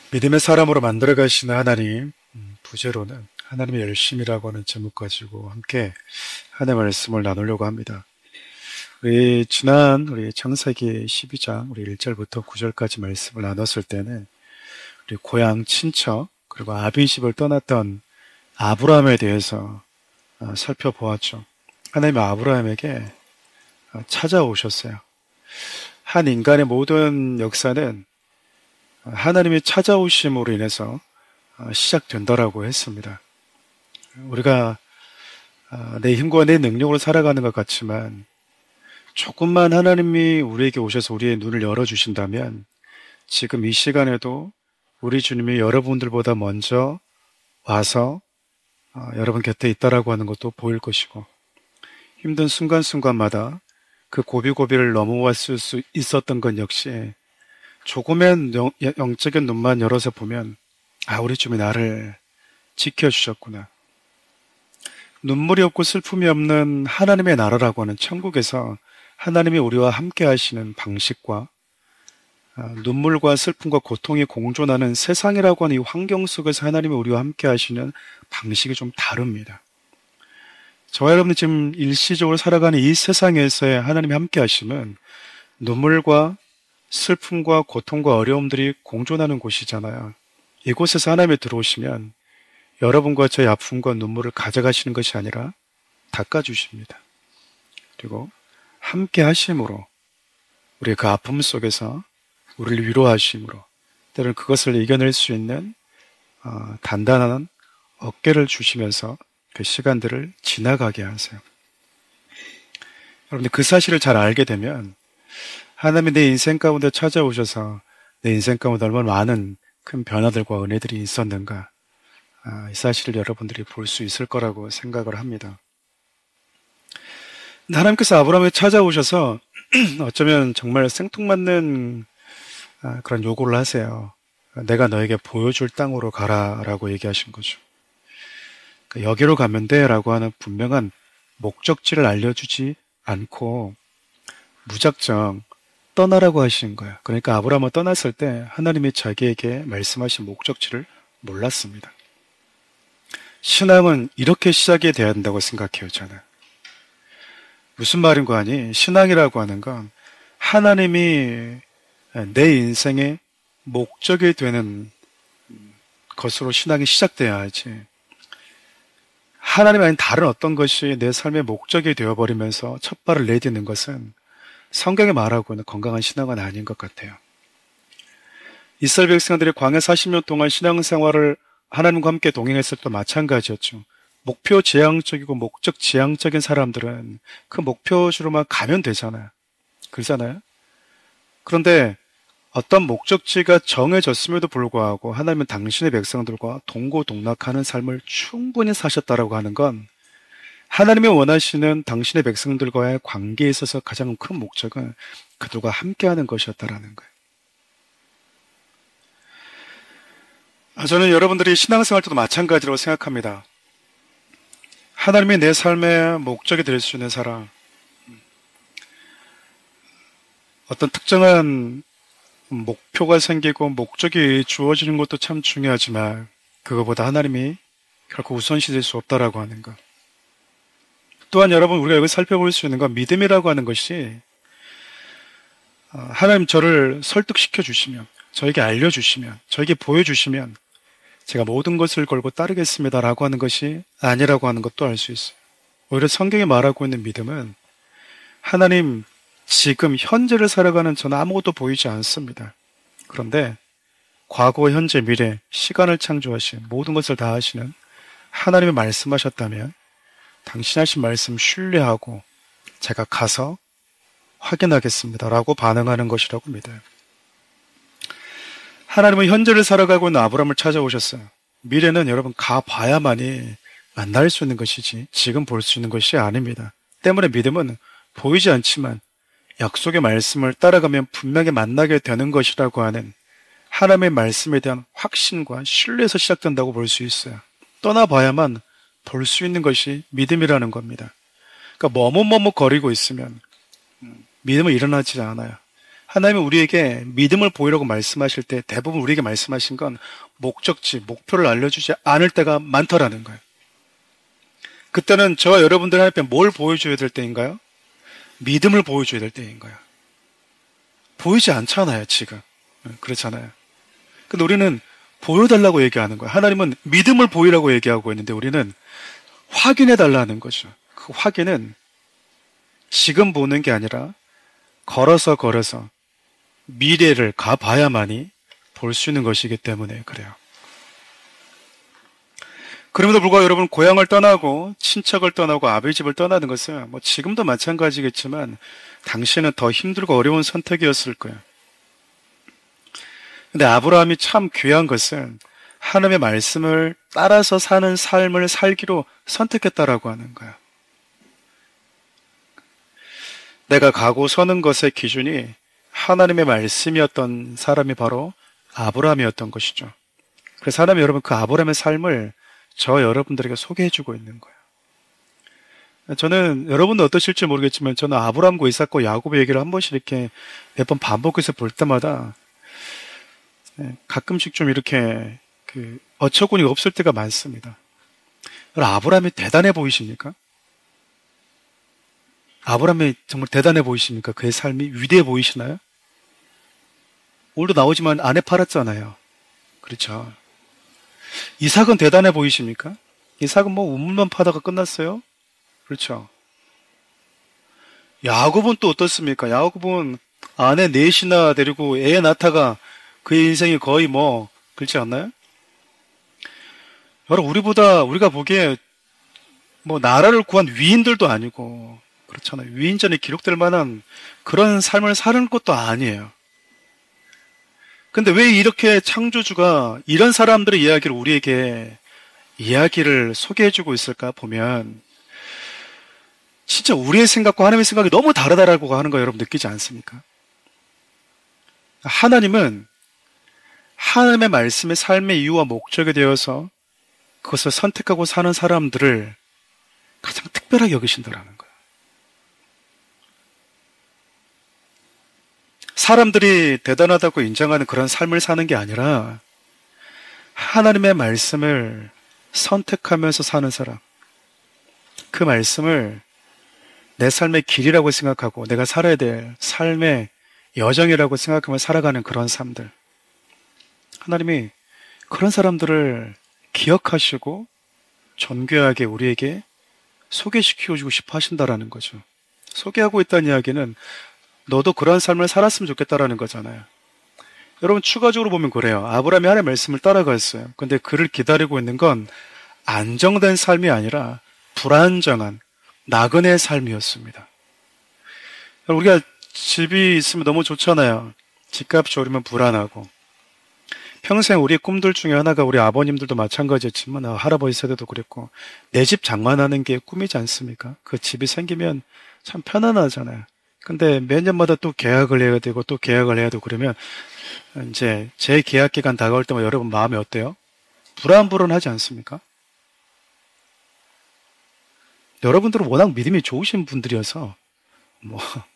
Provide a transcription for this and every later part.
믿음의 사람으로 만들어 가시는 하나님, 부제로는 하나님의 열심이라고 하는 제목 가지고 함께 하나님의 말씀을 나누려고 합니다. 우리 창세기 12장 우리 1절부터 9절까지 말씀을 나눴을 때는 우리 고향 친척 그리고 아비집을 떠났던 아브라함에 대해서 살펴보았죠. 하나님이 아브라함에게 찾아오셨어요. 한 인간의 모든 역사는 하나님의 찾아오심으로 인해서 시작된다라고 했습니다. 우리가 내 힘과 내 능력으로 살아가는 것 같지만 조금만 하나님이 우리에게 오셔서 우리의 눈을 열어주신다면 지금 이 시간에도 우리 주님이 여러분들보다 먼저 와서 여러분 곁에 있다라고 하는 것도 보일 것이고, 힘든 순간순간마다 그 고비고비를 넘어왔을 수 있었던 건 역시 조금의 영적인 눈만 열어서 보면 우리 주님이 나를 지켜주셨구나. 눈물이 없고 슬픔이 없는 하나님의 나라라고 하는 천국에서 하나님이 우리와 함께 하시는 방식과 눈물과 슬픔과 고통이 공존하는 세상이라고 하는 이 환경 속에서 하나님이 우리와 함께 하시는 방식이 좀 다릅니다. 저와 여러분이 지금 일시적으로 살아가는 이 세상에서의 하나님이 함께 하심은 눈물과 슬픔과 고통과 어려움들이 공존하는 곳이잖아요. 이곳에서 하나님이 들어오시면 여러분과 저의 아픔과 눈물을 가져가시는 것이 아니라 닦아주십니다. 그리고 함께 하심으로 우리의 그 아픔 속에서 우리를 위로하심으로 때로는 그것을 이겨낼 수 있는 단단한 어깨를 주시면서 그 시간들을 지나가게 하세요. 여러분들 그 사실을 잘 알게 되면 하나님이 내 인생 가운데 찾아오셔서 내 인생 가운데 얼마나 많은 큰 변화들과 은혜들이 있었는가, 이 사실을 여러분들이 볼 수 있을 거라고 생각을 합니다. 하나님께서 아브라함에 찾아오셔서 어쩌면 정말 생뚱맞는 그런 요구를 하세요. 내가 너에게 보여줄 땅으로 가라라고 얘기하신 거죠. 여기로 가면 돼라고 하는 분명한 목적지를 알려주지 않고 무작정 떠나라고 하신 거예요. 그러니까 아브라함은 떠났을 때 하나님이 자기에게 말씀하신 목적지를 몰랐습니다. 신앙은 이렇게 시작이 돼야 된다고 생각해요, 저는. 무슨 말인고 하니, 신앙이라고 하는 건 하나님이 내 인생의 목적이 되는 것으로 신앙이 시작돼야 하지. 하나님 아닌 다른 어떤 것이 내 삶의 목적이 되어버리면서 첫 발을 내딛는 것은 성경에 말하고 있는 건강한 신앙은 아닌 것 같아요. 이스라엘 백성들이 광야 40년 동안 신앙생활을 하나님과 함께 동행했을 때 마찬가지였죠. 목표 지향적이고 목적 지향적인 사람들은 그 목표지로만 가면 되잖아요. 그렇잖아요. 그런데 어떤 목적지가 정해졌음에도 불구하고 하나님은 당신의 백성들과 동고동락하는 삶을 충분히 사셨다라고 하는 건 하나님이 원하시는 당신의 백성들과의 관계에 있어서 가장 큰 목적은 그들과 함께하는 것이었다라는 거예요. 저는 여러분들이 신앙생활 때도 마찬가지라고 생각합니다. 하나님이 내 삶의 목적이 될 수 있는 사람, 어떤 특정한 목표가 생기고 목적이 주어지는 것도 참 중요하지만 그거보다 하나님이 결코 우선시 될 수 없다라고 하는 것. 또한 여러분, 우리가 여기 살펴볼 수 있는 건 믿음이라고 하는 것이 하나님 저를 설득시켜 주시면, 저에게 알려주시면, 저에게 보여주시면 제가 모든 것을 걸고 따르겠습니다라고 하는 것이 아니라고 하는 것도 알 수 있어요. 오히려 성경이 말하고 있는 믿음은 하나님 지금 현재를 살아가는 저는 아무것도 보이지 않습니다. 그런데 과거, 현재, 미래, 시간을 창조하신 모든 것을 다 하시는 하나님이 말씀하셨다면 당신 하신 말씀 신뢰하고 제가 가서 확인하겠습니다라고 반응하는 것이라고 믿어요. 하나님은 현재를 살아가고 있는 아브라함을 찾아오셨어요. 미래는 여러분 가봐야만이 만날 수 있는 것이지 지금 볼 수 있는 것이 아닙니다. 때문에 믿음은 보이지 않지만 약속의 말씀을 따라가면 분명히 만나게 되는 것이라고 하는 하나님의 말씀에 대한 확신과 신뢰에서 시작된다고 볼 수 있어요. 떠나봐야만 볼 수 있는 것이 믿음이라는 겁니다. 그러니까 머뭇머뭇거리고 있으면 믿음은 일어나지 않아요. 하나님은 우리에게 믿음을 보이라고 말씀하실 때 대부분 우리에게 말씀하신 건 목적지, 목표를 알려주지 않을 때가 많더라는 거예요. 그때는 저와 여러분들 하나님께 뭘 보여줘야 될 때인가요? 믿음을 보여줘야 될 때인 거예요. 보이지 않잖아요, 지금. 그렇잖아요. 근데 우리는 보여달라고 얘기하는 거예요. 하나님은 믿음을 보이라고 얘기하고 있는데 우리는 확인해달라는 거죠. 그 확인은 지금 보는 게 아니라 걸어서 미래를 가봐야만이 볼 수 있는 것이기 때문에 그래요. 그럼에도 불구하고 여러분 고향을 떠나고 친척을 떠나고 아버지 집을 떠나는 것은 뭐 지금도 마찬가지겠지만 당시에는 더 힘들고 어려운 선택이었을 거예요. 근데 아브라함이 참 귀한 것은 하나님의 말씀을 따라서 사는 삶을 살기로 선택했다라고 하는 거예요. 내가 가고 서는 것의 기준이 하나님의 말씀이었던 사람이 바로 아브라함이었던 것이죠. 그래서 하나님 여러분 그 아브라함의 삶을 저 여러분들에게 소개해주고 있는 거예요. 저는 여러분도 어떠실지 모르겠지만 저는 아브라함과 이삭과 야곱의 얘기를 한 번씩 이렇게 몇 번 반복해서 볼 때마다 가끔씩 좀 이렇게 어처구니가 없을 때가 많습니다. 아브라함이 대단해 보이십니까? 아브라함이 정말 대단해 보이십니까? 그의 삶이 위대해 보이시나요? 오늘도 나오지만 아내 팔았잖아요. 그렇죠. 이삭은 대단해 보이십니까? 이삭은 뭐 우물만 파다가 끝났어요. 그렇죠. 야곱은 또 어떻습니까? 야곱은 아내 넷이나 데리고 애 낳다가 그의 인생이 거의 뭐 그렇지 않나요? 여러분 우리가 보기에 뭐 나라를 구한 위인들도 아니고 그렇잖아요. 위인전에 기록될 만한 그런 삶을 사는 것도 아니에요. 근데 왜 이렇게 창조주가 이런 사람들의 이야기를 우리에게 이야기를 소개해주고 있을까 보면 진짜 우리의 생각과 하나님의 생각이 너무 다르다라고 하는 거 여러분 느끼지 않습니까? 하나님은 하나님의 말씀의 삶의 이유와 목적이 되어서 그것을 선택하고 사는 사람들을 가장 특별하게 여기신다라는 거예요. 사람들이 대단하다고 인정하는 그런 삶을 사는 게 아니라 하나님의 말씀을 선택하면서 사는 사람, 그 말씀을 내 삶의 길이라고 생각하고 내가 살아야 될 삶의 여정이라고 생각하며 살아가는 그런 삶들, 하나님이 그런 사람들을 기억하시고 존귀하게 우리에게 소개시켜주고 싶어 하신다라는 거죠. 소개하고 있다는 이야기는 너도 그런 삶을 살았으면 좋겠다라는 거잖아요. 여러분 추가적으로 보면 그래요. 아브라함이 하나님의 말씀을 따라갔어요. 근데 그를 기다리고 있는 건 안정된 삶이 아니라 불안정한 나그네의 삶이었습니다. 우리가 집이 있으면 너무 좋잖아요. 집값이 오르면 불안하고 평생 우리의 꿈들 중에 하나가 우리 아버님들도 마찬가지였지만 할아버지 세대도 그랬고 내 집 장만하는 게 꿈이지 않습니까? 그 집이 생기면 참 편안하잖아요. 근데 몇 년마다 또 계약을 해야 되고 또 계약을 해야 되고 그러면 이제 제 계약 기간 다가올 때마다 여러분 마음이 어때요? 불안불안하지 않습니까? 여러분들은 워낙 믿음이 좋으신 분들이어서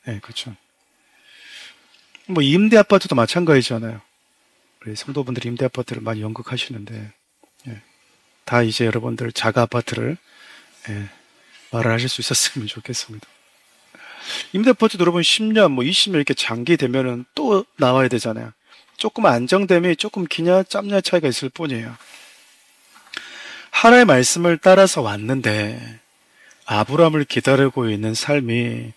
네, 그렇죠. 뭐 임대 아파트도 마찬가지잖아요. 우리 성도분들이 임대 아파트를 많이 연극하시는데 예, 다 이제 여러분들 자가 아파트를 말을 하실 수 있었으면 좋겠습니다. 임대아파트도 여러분 10년, 20년 이렇게 장기 되면은 또 나와야 되잖아요. 조금 안정됨이 조금 기냐 짧냐 차이가 있을 뿐이에요. 하나님의 말씀을 따라서 왔는데 아브라함을 기다리고 있는 삶이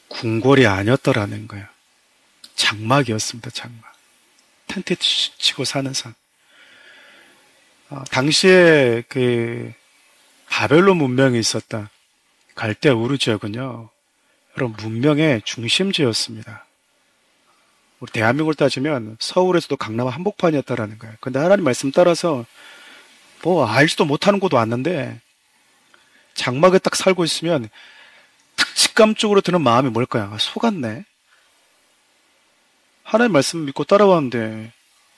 궁궐이 아니었더라는 거예요. 장막이었습니다. 장막. 텐트 치고 사는 삶. 당시에 그 바벨론 문명이 있었다. 갈대아 우르 지역은요. 여러분 문명의 중심지였습니다. 우리 대한민국을 따지면 서울에서도 강남 한복판이었다라는 거예요. 근데 하나님 말씀 따라서 뭐 알지도 못하는 곳도 왔는데 장막에 딱 살고 있으면 직감적으로 드는 마음이 뭘까요? 속았네. 하나님 말씀 믿고 따라왔는데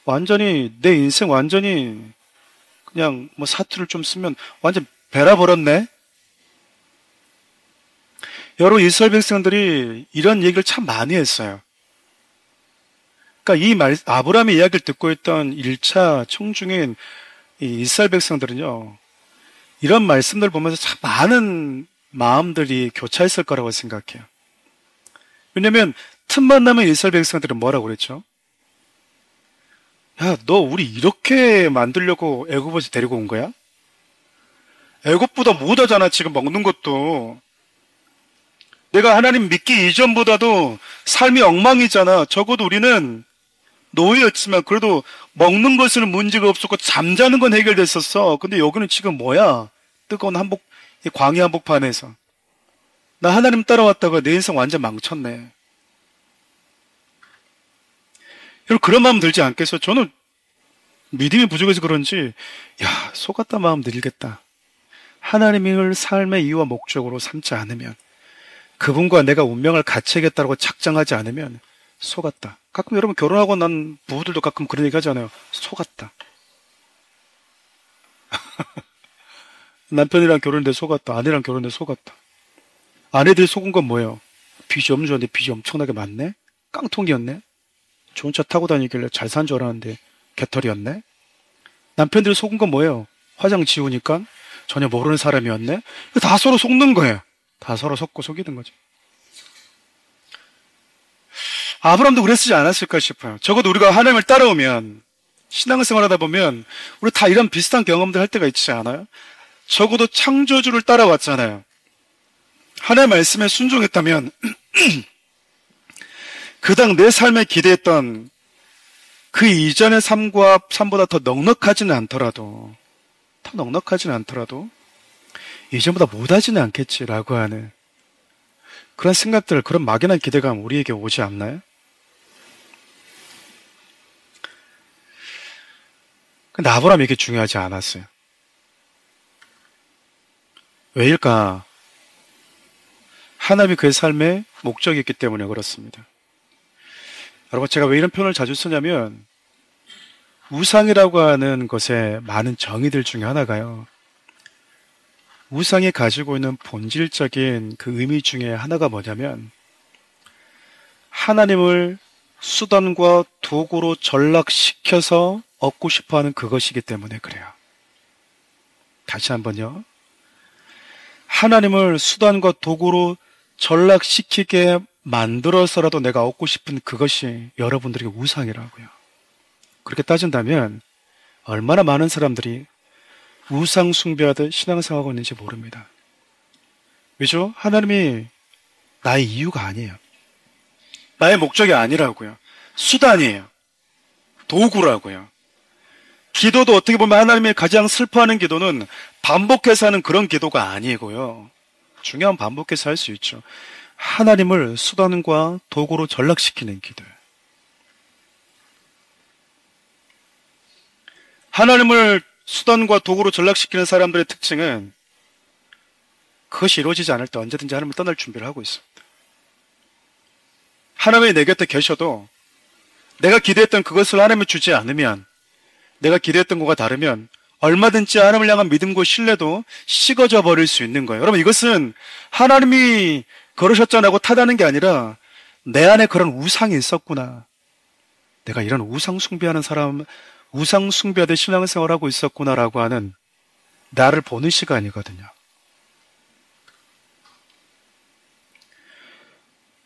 완전히 내 인생 완전히 그냥 뭐 사투를 좀 쓰면 완전 베라버렸네. 여러 이스라엘 백성들이 이런 얘기를 참 많이 했어요. 그러니까 아브라함의 이야기를 듣고 있던 1차 청중인 이 이스라엘 백성들은요, 이런 말씀들 보면서 참 많은 마음들이 교차했을 거라고 생각해요. 왜냐면 틈만 나면 이스라엘 백성들은 뭐라고 그랬죠? 야, 너 우리 이렇게 만들려고 애굽에서 데리고 온 거야? 애굽보다 못하잖아, 지금 먹는 것도. 내가 하나님 믿기 이전보다도 삶이 엉망이잖아. 적어도 우리는 노예였지만 그래도 먹는 것은 문제가 없었고 잠자는 건 해결됐었어. 근데 여기는 지금 뭐야? 뜨거운 이 광야 한복판에서. 나 하나님 따라왔다가 내 인생 완전 망쳤네. 여러분, 그런 마음 들지 않겠어요? 저는 믿음이 부족해서 그런지, 야, 속았다 마음 들겠다. 하나님을 삶의 이유와 목적으로 삼지 않으면, 그분과 내가 운명을 같이 하겠다고 작정하지 않으면, 속았다. 가끔 여러분 결혼하고 난 부부들도 가끔 그런 얘기 하잖아요. 속았다. 남편이랑 결혼했는데 속았다. 아내랑 결혼했는데 속았다. 아내들이 속은 건 뭐예요? 빚이 없는 줄 알았는데 빚이 엄청나게 많네? 깡통이었네? 좋은 차 타고 다니길래 잘 산 줄 알았는데 개털이었네? 남편들이 속은 건 뭐예요? 화장 지우니까 전혀 모르는 사람이었네? 다 서로 속는 거예요. 다 서로 속고 속이는 거죠. 아브라함도 그랬지 않았을까 싶어요. 적어도 우리가 하나님을 따라오면, 신앙생활 하다 보면 우리 다 이런 비슷한 경험들 할 때가 있지 않아요? 적어도 창조주를 따라왔잖아요. 하나님의 말씀에 순종했다면 그당 내 삶에 기대했던 그 이전의 삶보다 더 넉넉하지는 않더라도 이전보다 못하지는 않겠지라고 하는 그런 생각들, 그런 막연한 기대감 우리에게 오지 않나요? 근데 아브라함이 이게 중요하지 않았어요. 왜일까? 하나님이 그의 삶의 목적이 있기 때문에 그렇습니다. 여러분, 제가 왜 이런 표현을 자주 쓰냐면, 우상이라고 하는 것의 많은 정의들 중에 하나가요, 우상이 가지고 있는 본질적인 그 의미 중에 하나가 뭐냐면, 하나님을 수단과 도구로 전락시켜서 얻고 싶어하는 그것이기 때문에 그래요. 다시 한번요. 하나님을 수단과 도구로 전락시키게 만들어서라도 내가 얻고 싶은 그것이 여러분들에게 우상이라고요. 그렇게 따진다면 얼마나 많은 사람들이 우상 숭배하듯 신앙생활하고 있는지 모릅니다. 왜죠? 하나님이 나의 이유가 아니에요. 나의 목적이 아니라고요. 수단이에요. 도구라고요. 기도도 어떻게 보면 하나님이 가장 슬퍼하는 기도는 반복해서 하는 그런 기도가 아니고요. 중요한 반복해서 할 수 있죠. 하나님을 수단과 도구로 전락시키는 기도예요. 하나님을 수단과 도구로 전락시키는 사람들의 특징은 그것이 이루어지지 않을 때 언제든지 하나님을 떠날 준비를 하고 있습니다. 하나님이 내 곁에 계셔도 내가 기대했던 그것을 하나님이 주지 않으면, 내가 기대했던 것과 다르면 얼마든지 하나님을 향한 믿음과 신뢰도 식어져 버릴 수 있는 거예요. 여러분, 이것은 하나님이 그러셨잖아고 탓하는 게 아니라 내 안에 그런 우상이 있었구나. 내가 이런 우상 숭배하는 사람, 우상 숭배하듯 신앙생활을 하고 있었구나라고 하는 나를 보는 시간이거든요.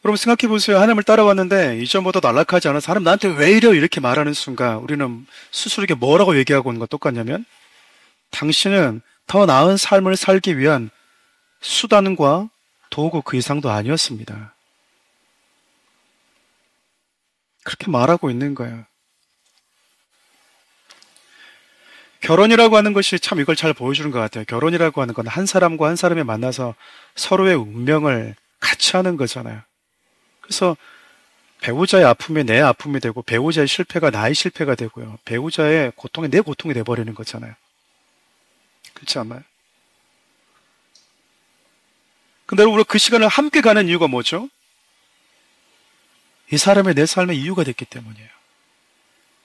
여러분, 생각해 보세요. 하나님을 따라왔는데 이전보다 나락하지 않아서 하나님 나한테 왜 이래 이렇게 말하는 순간 우리는 스스로에게 뭐라고 얘기하고 있는 것 똑같냐면, 당신은 더 나은 삶을 살기 위한 수단과 도구 그 이상도 아니었습니다. 그렇게 말하고 있는 거예요. 결혼이라고 하는 것이 참 이걸 잘 보여주는 것 같아요. 결혼이라고 하는 건 한 사람과 한 사람이 만나서 서로의 운명을 같이 하는 거잖아요. 그래서 배우자의 아픔이 내 아픔이 되고, 배우자의 실패가 나의 실패가 되고요. 배우자의 고통이 내 고통이 돼버리는 거잖아요. 그렇지 않나요? 근데 여러분, 우리가 그 시간을 함께 가는 이유가 뭐죠? 이 사람이 내 삶의 이유가 됐기 때문이에요.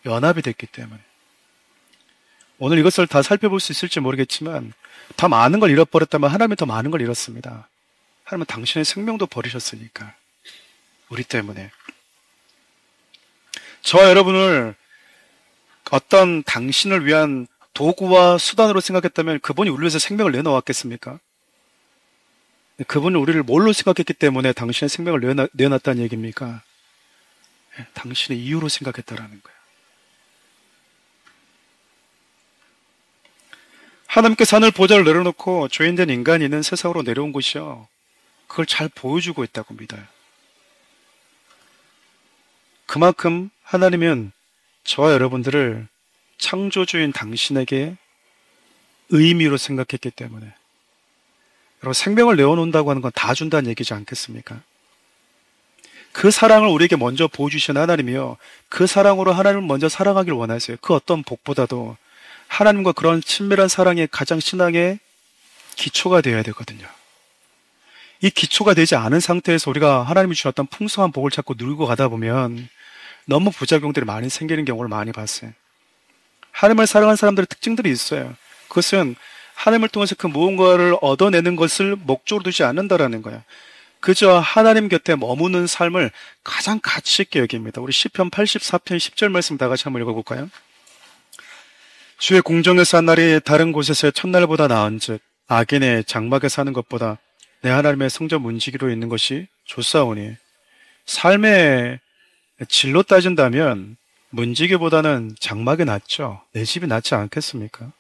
연합이 됐기 때문에. 오늘 이것을 다 살펴볼 수 있을지 모르겠지만, 더 많은 걸 잃어버렸다면 하나님이 더 많은 걸 잃었습니다. 하나님은 당신의 생명도 버리셨으니까. 우리 때문에. 저와 여러분을 어떤 당신을 위한 도구와 수단으로 생각했다면 그분이 우리를 위해서 생명을 내놓았겠습니까? 그분은 우리를 뭘로 생각했기 때문에 당신의 생명을 내어놨다는 얘기입니까? 당신의 이유로 생각했다라는 거예요. 하나님께서 하늘 보좌를 내려놓고 죄인된 인간이 있는 세상으로 내려온 것이요. 그걸 잘 보여주고 있다고 믿어요. 그만큼 하나님은 저와 여러분들을 창조주인 당신에게 의미로 생각했기 때문에 여러분 생명을 내어놓는다고 하는 건 다 준다는 얘기지 않겠습니까? 그 사랑을 우리에게 먼저 보여주신 하나님이요. 그 사랑으로 하나님을 먼저 사랑하길 원하세요. 그 어떤 복보다도 하나님과 그런 친밀한 사랑이 가장 신앙의 기초가 되어야 되거든요. 이 기초가 되지 않은 상태에서 우리가 하나님이 주셨던 풍성한 복을 찾고 누리고 가다 보면 너무 부작용들이 많이 생기는 경우를 많이 봤어요. 하나님을 사랑하는 사람들의 특징들이 있어요. 그것은 하나님을 통해서 그 무언가를 얻어내는 것을 목적으로 두지 않는다라는 거예요. 그저 하나님 곁에 머무는 삶을 가장 가치 있게 여깁니다. 우리 시편 84편 10절 말씀 다 같이 한번 읽어볼까요? 주의 공정에서 한 날이 다른 곳에서의 첫날보다 나은즉 악인의 장막에 사는 것보다 내 하나님의 성전 문지기로 있는 것이 좋사오니. 삶의 질로 따진다면 문지기보다는 장막이 낫죠. 내 집이 낫지 않겠습니까?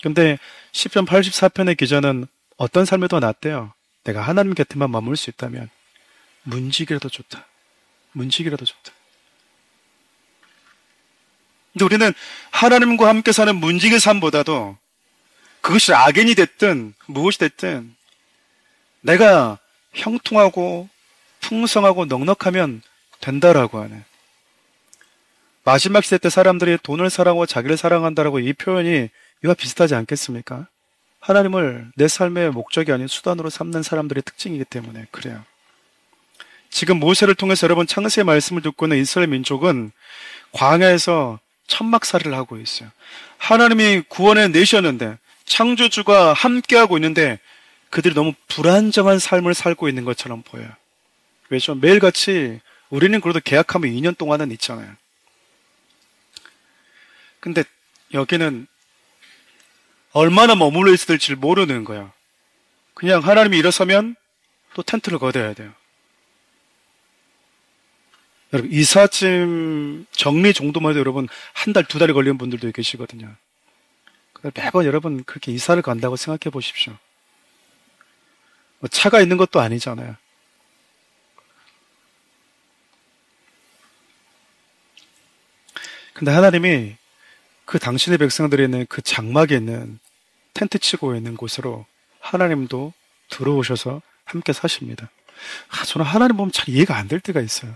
근데 시편 84편의 기자는 어떤 삶이 더 낫대요? 내가 하나님 곁에만 머물 수 있다면 문지기라도 좋다. 문지기라도 좋다. 근데 우리는 하나님과 함께 사는 문지기 삶보다도 그것이 악인이 됐든 무엇이 됐든 내가 형통하고 풍성하고 넉넉하면 된다라고 하는, 마지막 시대 때 사람들이 돈을 사랑하고 자기를 사랑한다라고 이 표현이 이와 비슷하지 않겠습니까? 하나님을 내 삶의 목적이 아닌 수단으로 삼는 사람들의 특징이기 때문에 그래요. 지금 모세를 통해서 여러분 창세의 말씀을 듣고 있는 이스라엘 민족은 광야에서 천막살이를 하고 있어요. 하나님이 구원해 내셨는데 창조주가 함께하고 있는데 그들이 너무 불안정한 삶을 살고 있는 것처럼 보여요. 왜죠? 매일같이 우리는 그래도 계약하면 2년 동안은 있잖아요. 근데 여기는 얼마나 머물러 있어야 될지 모르는 거야. 그냥 하나님이 일어서면 또 텐트를 걷어야 돼요. 여러분, 이삿짐 정리 정도만 해도 여러분 한 달, 두 달이 걸리는 분들도 계시거든요. 매번 여러분 그렇게 이사를 간다고 생각해 보십시오. 뭐 차가 있는 것도 아니잖아요. 근데 하나님이 그 당신의 백성들이 있는 그 장막에 있는 텐트 치고 있는 곳으로 하나님도 들어오셔서 함께 사십니다. 저는 하나님 보면 잘 이해가 안 될 때가 있어요.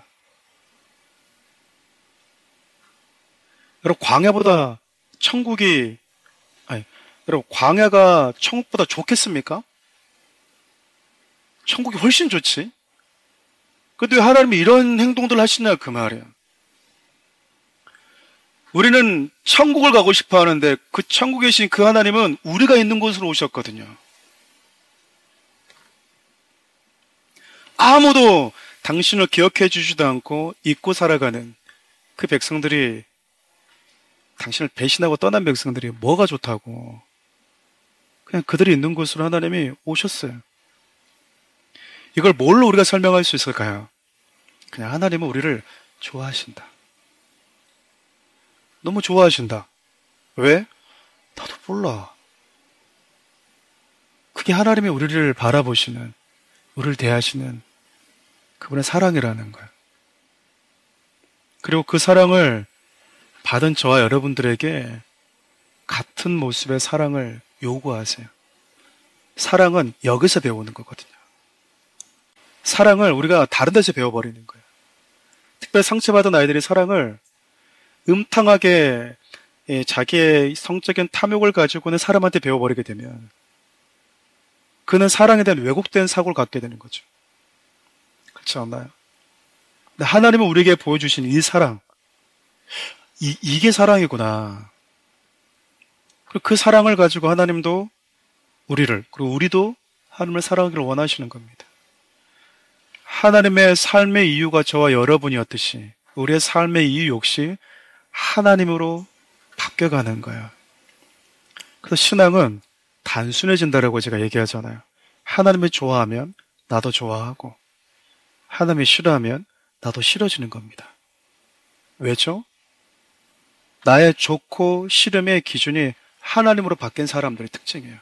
여러분, 광야보다 천국이, 여러분, 광야가 천국보다 좋겠습니까? 천국이 훨씬 좋지. 근데 왜 하나님이 이런 행동들을 하시냐, 그 말이에요. 우리는 천국을 가고 싶어 하는데 그 천국에 계신 그 하나님은 우리가 있는 곳으로 오셨거든요. 아무도 당신을 기억해 주지도 않고 잊고 살아가는 그 백성들이, 당신을 배신하고 떠난 백성들이 뭐가 좋다고, 그냥 그들이 있는 곳으로 하나님이 오셨어요. 이걸 뭘로 우리가 설명할 수 있을까요? 그냥 하나님은 우리를 좋아하신다. 너무 좋아하신다. 왜? 나도 몰라. 그게 하나님이 우리를 바라보시는, 우리를 대하시는 그분의 사랑이라는 거예요. 그리고 그 사랑을 받은 저와 여러분들에게 같은 모습의 사랑을 요구하세요. 사랑은 여기서 배우는 거거든요. 사랑을 우리가 다른 데서 배워버리는 거예요. 특별히 상처받은 아이들이 사랑을 음탕하게 자기의 성적인 탐욕을 가지고는 사람한테 배워버리게 되면 그는 사랑에 대한 왜곡된 사고를 갖게 되는 거죠. 그렇지 않나요? 근데 하나님은 우리에게 보여주신 이 사랑, 이게 사랑이구나. 그리고 그 사랑을 가지고 하나님도 우리를, 그리고 우리도 하나님을 사랑하기를 원하시는 겁니다. 하나님의 삶의 이유가 저와 여러분이었듯이 우리의 삶의 이유 역시 하나님으로 바뀌어가는 거예요. 그래서 신앙은 단순해진다라고 제가 얘기하잖아요. 하나님이 좋아하면 나도 좋아하고 하나님이 싫어하면 나도 싫어지는 겁니다. 왜죠? 나의 좋고 싫음의 기준이 하나님으로 바뀐 사람들의 특징이에요.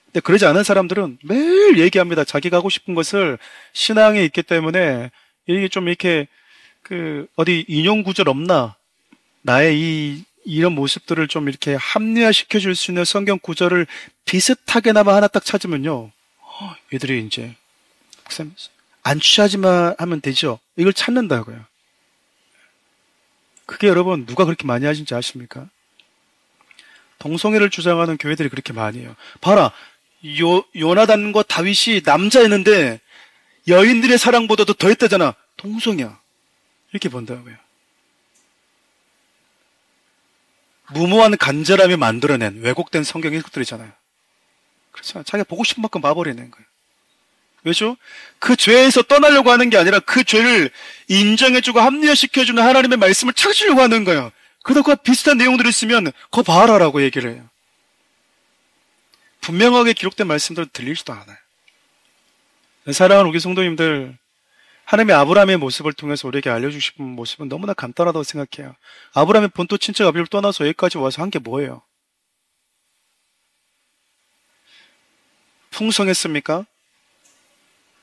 근데 그러지 않은 사람들은 매일 얘기합니다. 자기가 하고 싶은 것을 신앙에 있기 때문에 이게 좀 이렇게 어디 인용 구절 없나? 나의 이런 모습들을 좀 이렇게 합리화시켜 줄 수 있는 성경 구절을 비슷하게나마 하나 딱 찾으면요. 얘들이 이제 목사님 안 취하지만 하면 되죠. 이걸 찾는다고요. 그게 여러분 누가 그렇게 많이 하신지 아십니까? 동성애를 주장하는 교회들이 그렇게 많이 해요. 봐라. 요나단과 다윗이 남자였는데 여인들의 사랑보다도 더 했다잖아. 동성애야. 이렇게 본다고요. 무모한 간절함이 만들어낸 왜곡된 성경 해석들이잖아요. 그렇죠. 자기가 보고 싶은 만큼 봐버리는 거예요. 왜죠? 그 죄에서 떠나려고 하는 게 아니라 그 죄를 인정해주고 합리화시켜주는 하나님의 말씀을 찾으려고 하는 거예요. 그러다 비슷한 내용들이 있으면 그거 봐라라고 얘기를 해요. 분명하게 기록된 말씀들은 들리지도 않아요. 사랑하는 우리 성도님들, 하나님의 아브라함의 모습을 통해서 우리에게 알려주신 모습은 너무나 간단하다고 생각해요. 아브라함의 본토 친척 아비를 떠나서 여기까지 와서 한 게 뭐예요? 풍성했습니까?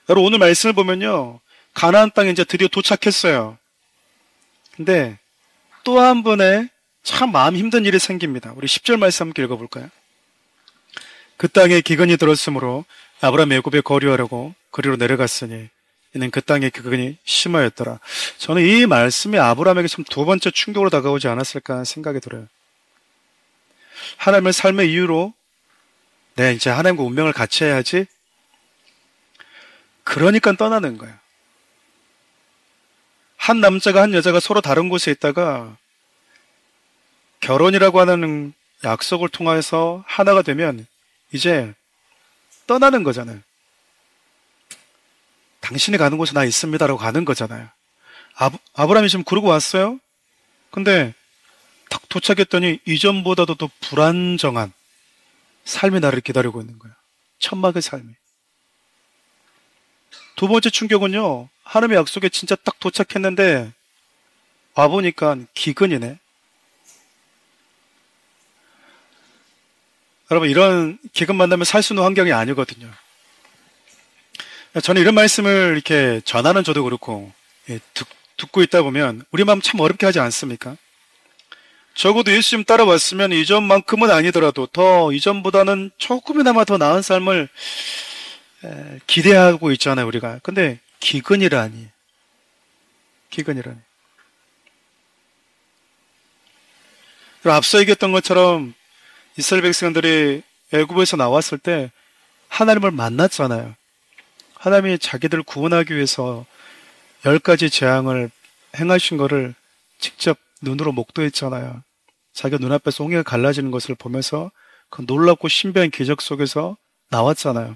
여러분 오늘 말씀을 보면요. 가나안 땅에 이제 드디어 도착했어요. 근데 또 한 번에 참 마음 힘든 일이 생깁니다. 우리 10절 말씀 함께 읽어볼까요? 그 땅에 기근이 들었으므로 아브라함이 애굽에 거류하려고 그리로 내려갔으니 이는 그 땅의 기근이 심하였더라. 저는 이 말씀이 아브라함에게 참 두 번째 충격으로 다가오지 않았을까 하는 생각이 들어요. 하나님의 삶의 이유로 이제 하나님과 운명을 같이 해야지. 그러니까 떠나는 거예요. 한 남자가 한 여자가 서로 다른 곳에 있다가 결혼이라고 하는 약속을 통해서 하나가 되면 이제 떠나는 거잖아요. 당신이 가는 곳에 나 있습니다라고 가는 거잖아요. 아브라함이 지금 그러고 왔어요. 근데 딱 도착했더니 이전보다도 더 불안정한 삶이 나를 기다리고 있는 거예요. 천막의 삶이. 두 번째 충격은요. 하나님의 약속에 진짜 딱 도착했는데 와보니까 기근이네. 여러분 이런 기근 만나면 살 수 있는 환경이 아니거든요. 저는 이런 말씀을 이렇게 전하는 저도 그렇고 듣고 있다 보면 우리 마음 참 어렵게 하지 않습니까? 적어도 예수님 따라왔으면 이전만큼은 아니더라도 더 이전보다는 조금이나마 더 나은 삶을 기대하고 있잖아요 우리가. 근데 기근이라니. 앞서 얘기했던 것처럼 이스라엘 백성들이 애굽에서 나왔을 때 하나님을 만났잖아요. 하나님이 자기들을 구원하기 위해서 10가지 재앙을 행하신 것을 직접 눈으로 목도했잖아요. 자기가 눈앞에서 홍해가 갈라지는 것을 보면서 그 놀랍고 신비한 기적 속에서 나왔잖아요.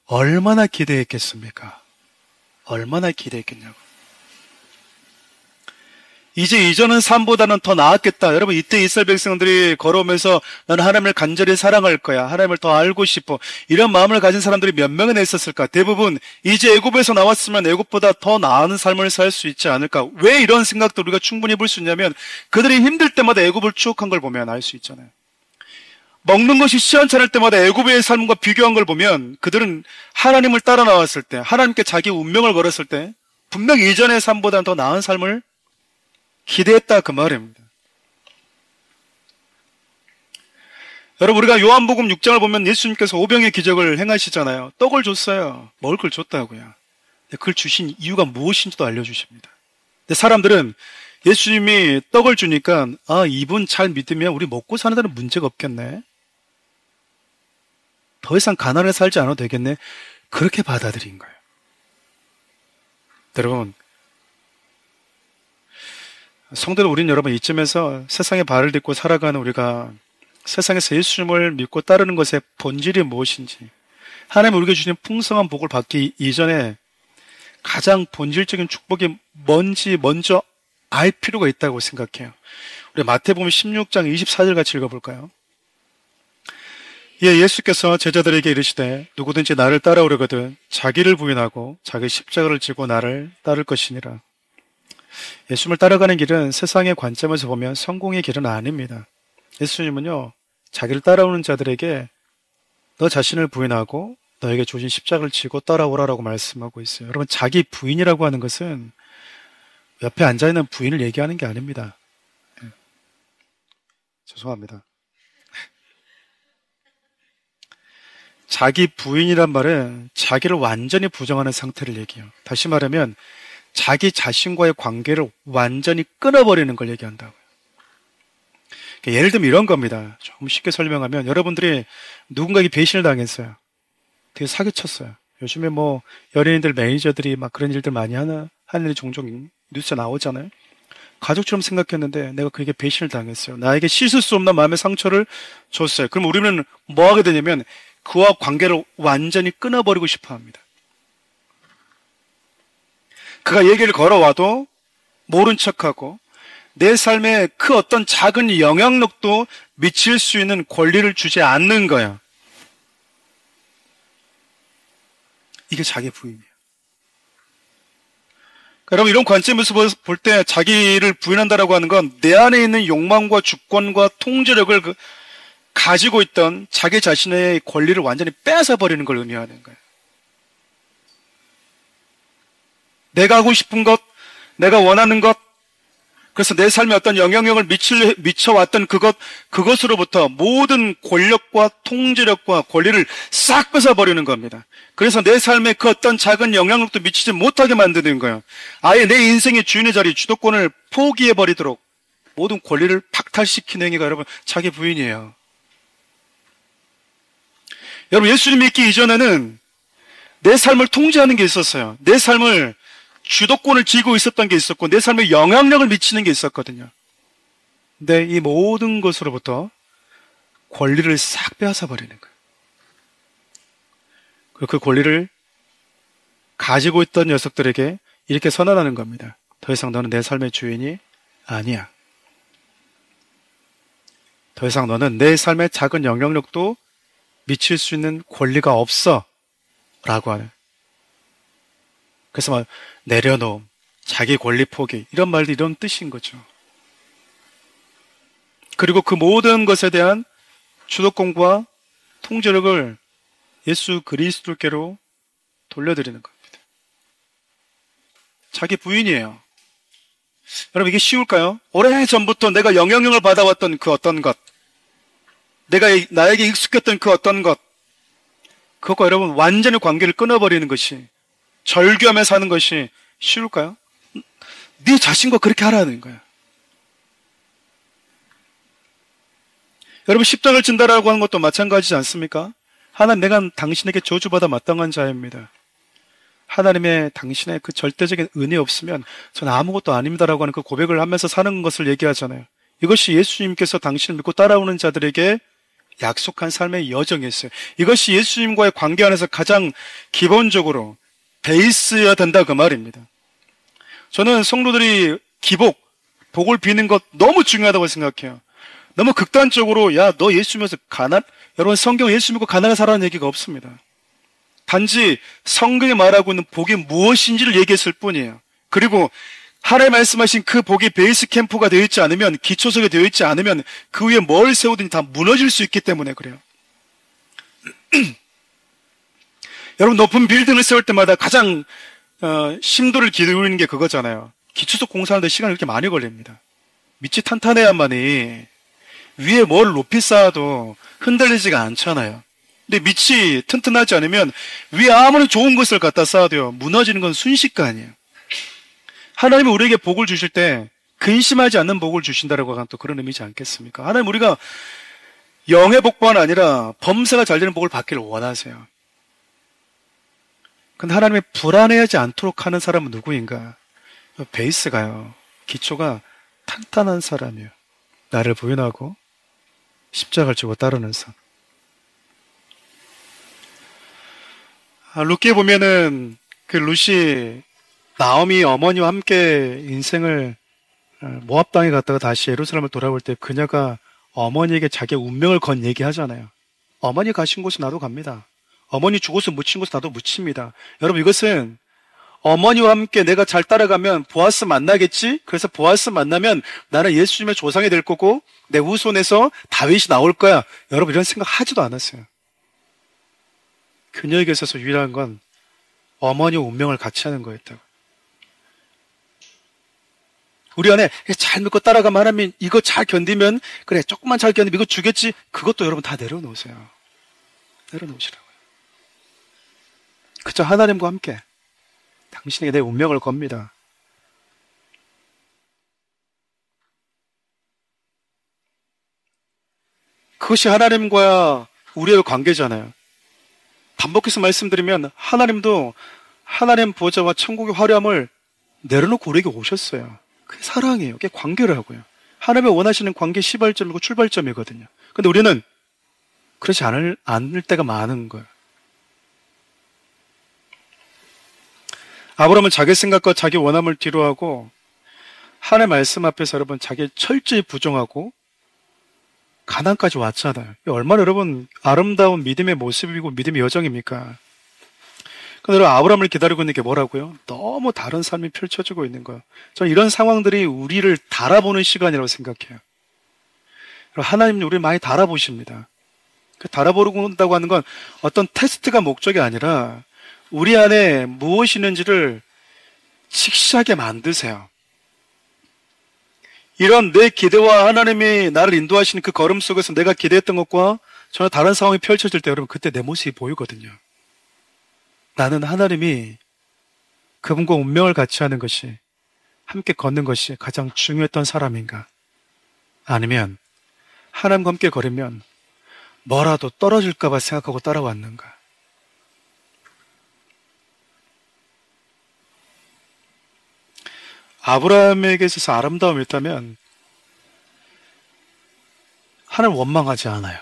얼마나 기대했겠습니까? 얼마나 기대했겠냐고. 이제 이전은 삶보다는 더 나았겠다. 여러분 이때 이스라엘 백성들이 걸어오면서 나는 하나님을 간절히 사랑할 거야. 하나님을 더 알고 싶어. 이런 마음을 가진 사람들이 몇 명이나 있었을까? 대부분 이제 애굽에서 나왔으면 애굽보다 더 나은 삶을 살 수 있지 않을까? 왜 이런 생각도 우리가 충분히 볼 수 있냐면 그들이 힘들 때마다 애굽을 추억한 걸 보면 알 수 있잖아요. 먹는 것이 시원찮을 때마다 애굽의 삶과 비교한 걸 보면 그들은 하나님을 따라 나왔을 때 하나님께 자기 운명을 걸었을 때 분명히 이전의 삶보다는 더 나은 삶을 기대했다 그 말입니다. 여러분 우리가 요한복음 6장을 보면 예수님께서 오병의 기적을 행하시잖아요. 떡을 줬어요. 먹을 걸 줬다고요. 근데 그걸 주신 이유가 무엇인지도 알려주십니다. 근데 사람들은 예수님이 떡을 주니까 이분 잘 믿으면 우리 먹고 사는 데는 문제가 없겠네. 더 이상 가난하게 살지 않아도 되겠네. 그렇게 받아들인 거예요. 여러분 성도는 우린 여러분 이쯤에서 세상의 발을 딛고 살아가는 우리가 세상에서 예수님을 믿고 따르는 것의 본질이 무엇인지 하나님 우리에게 주신 풍성한 복을 받기 이전에 가장 본질적인 축복이 뭔지 먼저 알 필요가 있다고 생각해요. 우리 마태복음 16장 24절 같이 읽어볼까요? 예, 예수께서 제자들에게 이르시되 누구든지 나를 따라오려거든 자기를 부인하고 자기 십자가를 지고 나를 따를 것이니라. 예수님을 따라가는 길은 세상의 관점에서 보면 성공의 길은 아닙니다. 예수님은요, 자기를 따라오는 자들에게 너 자신을 부인하고 너에게 주신 십자가를 지고 따라오라라고 말씀하고 있어요. 여러분, 자기 부인이라고 하는 것은 옆에 앉아있는 부인을 얘기하는 게 아닙니다. 네. 죄송합니다. 자기 부인이란 말은 자기를 완전히 부정하는 상태를 얘기해요. 다시 말하면 자기 자신과의 관계를 완전히 끊어버리는 걸 얘기한다고요. 예를 들면 이런 겁니다. 조금 쉽게 설명하면 여러분들이 누군가에게 배신을 당했어요. 되게 사기쳤어요. 요즘에 뭐 연예인들 매니저들이 막 그런 일들 많이 하는 일이 종종 뉴스에 나오잖아요. 가족처럼 생각했는데 내가 그에게 배신을 당했어요. 나에게 씻을 수 없는 마음의 상처를 줬어요. 그럼 우리는 뭐 하게 되냐면 그와 관계를 완전히 끊어버리고 싶어 합니다. 그가 얘기를 걸어와도 모른 척하고 내 삶에 그 어떤 작은 영향력도 미칠 수 있는 권리를 주지 않는 거야. 이게 자기 부인이에요. 여러분, 이런 관점에서 볼 때 자기를 부인한다라고 하는 건 내 안에 있는 욕망과 주권과 통제력을 가지고 있던 자기 자신의 권리를 완전히 뺏어버리는 걸 의미하는 거예요. 내가 하고 싶은 것, 내가 원하는 것, 그래서 내 삶에 어떤 영향력을 미쳐왔던 그것으로부터 모든 권력과 통제력과 권리를 싹 뺏어버리는 겁니다. 그래서 내 삶에 그 어떤 작은 영향력도 미치지 못하게 만드는 거예요. 아예 내 인생의 주인의 자리, 주도권을 포기해버리도록 모든 권리를 박탈시키는 행위가 여러분, 자기 부인이에요. 여러분, 예수님 믿기 이전에는 내 삶을 통제하는 게 있었어요. 내 삶을 주도권을 쥐고 있었던 게 있었고 내 삶에 영향력을 미치는 게 있었거든요. 근데 이 모든 것으로부터 권리를 싹 빼앗아버리는 거예요. 그리고 그 권리를 가지고 있던 녀석들에게 이렇게 선언하는 겁니다. 더 이상 너는 내 삶의 주인이 아니야. 더 이상 너는 내 삶의 작은 영향력도 미칠 수 있는 권리가 없어. 라고 하는. 그래서 막 내려놓음, 자기 권리 포기 이런 말도 이런 뜻인 거죠. 그리고 그 모든 것에 대한 주도권과 통제력을 예수 그리스도께로 돌려드리는 겁니다. 자기 부인이에요. 여러분, 이게 쉬울까요? 오래전부터 내가 영향력을 받아왔던 그 어떤 것, 나에게 익숙했던 그 어떤 것, 그것과 여러분 완전히 관계를 끊어버리는 것이, 절규하며 사는 것이 쉬울까요? 네 자신과 그렇게 하라는 거야. 여러분, 십자가를 진다라고 하는 것도 마찬가지지 않습니까? 하나님, 내가 당신에게 저주받아 마땅한 자입니다. 하나님의 당신의 그 절대적인 은혜 없으면 전 아무것도 아닙니다라고 하는 그 고백을 하면서 사는 것을 얘기하잖아요. 이것이 예수님께서 당신을 믿고 따라오는 자들에게 약속한 삶의 여정이었어요. 이것이 예수님과의 관계 안에서 가장 기본적으로 베이스여야 된다 그 말입니다. 저는 성도들이 복을 비는 것 너무 중요하다고 생각해요. 너무 극단적으로 야, 너 예수 믿어서 여러분, 성경 예수 믿고 가난하게 살아라는 얘기가 없습니다. 단지 성경이 말하고 있는 복이 무엇인지를 얘기했을 뿐이에요. 그리고 하나님 말씀하신 그 복이 베이스 캠프가 되어 있지 않으면, 기초석이 되어 있지 않으면 그 위에 뭘 세우든지 다 무너질 수 있기 때문에 그래요. 여러분, 높은 빌딩을 세울 때마다 가장 심도를 기울이는 게 그거잖아요. 기초석 공사하는데 시간이 그렇게 많이 걸립니다. 밑이 탄탄해야만이 위에 뭘 높이 쌓아도 흔들리지가 않잖아요. 근데 밑이 튼튼하지 않으면 위에 아무리 좋은 것을 갖다 쌓아도요, 무너지는 건 순식간이에요. 하나님은 우리에게 복을 주실 때 근심하지 않는 복을 주신다라고 하는 또 그런 의미지 않겠습니까? 하나님, 우리가 영의 복만 아니라 범사가 잘 되는 복을 받기를 원하세요. 근데 하나님이 불안해하지 않도록 하는 사람은 누구인가? 베이스가요, 기초가 탄탄한 사람이에요. 나를 부인하고 십자가를 지고 따르는 삶. 룻기에 보면은 그 룻이 나오미 어머니와 함께 인생을 모압 땅에 갔다가 다시 예루살렘을 돌아올 때 그녀가 어머니에게 자기의 운명을 건 얘기하잖아요. 어머니 가신 곳에 나도 갑니다. 어머니 죽어서 묻힌 곳에 나도 묻힙니다. 여러분, 이것은 어머니와 함께 내가 잘 따라가면 보아스 만나겠지? 그래서 보아스 만나면 나는 예수님의 조상이 될 거고 내 후손에서 다윗이 나올 거야. 여러분, 이런 생각 하지도 않았어요. 그녀에게 있어서 유일한 건 어머니와 운명을 같이 하는 거였다고. 우리 안에 잘 믿고 따라가면 하나님 이거 잘 견디면 그래 조금만 잘 견디면 이거 주겠지. 그것도 여러분 다 내려놓으세요. 내려놓으시라고요. 그저 하나님과 함께 당신에게 내 운명을 겁니다. 그것이 하나님과 우리의 관계잖아요. 반복해서 말씀드리면 하나님도 하나님 보좌와 천국의 화려함을 내려놓고 우리에게 오셨어요. 그게 사랑이에요. 그게 관계라고요. 하나님이 원하시는 관계 시발점이고 출발점이거든요. 근데 우리는 그렇지 않을 때가 많은 거예요. 아브라함은 자기 생각과 자기 원함을 뒤로하고 하나님의 말씀 앞에서 여러분 자기 철저히 부정하고 가난까지 왔잖아요. 얼마나 여러분 아름다운 믿음의 모습이고 믿음의 여정입니까? 근데 여러분 아브라함을 기다리고 있는 게 뭐라고요? 너무 다른 삶이 펼쳐지고 있는 거예요. 저는 이런 상황들이 우리를 달아보는 시간이라고 생각해요. 하나님이 우리를 많이 달아보십니다. 달아보는다고 하는 건 어떤 테스트가 목적이 아니라 우리 안에 무엇이 있는지를 직시하게 만드세요. 이런 내 기대와 하나님이 나를 인도하시는 그 걸음 속에서 내가 기대했던 것과 전혀 다른 상황이 펼쳐질 때 여러분 그때 내 모습이 보이거든요. 나는 하나님이 그분과 운명을 같이 하는 것이 함께 걷는 것이 가장 중요했던 사람인가? 아니면 하나님과 함께 걸으면 뭐라도 떨어질까 봐 생각하고 따라왔는가? 아브라함에게 있어서 아름다움이 있다면 하나님 원망하지 않아요.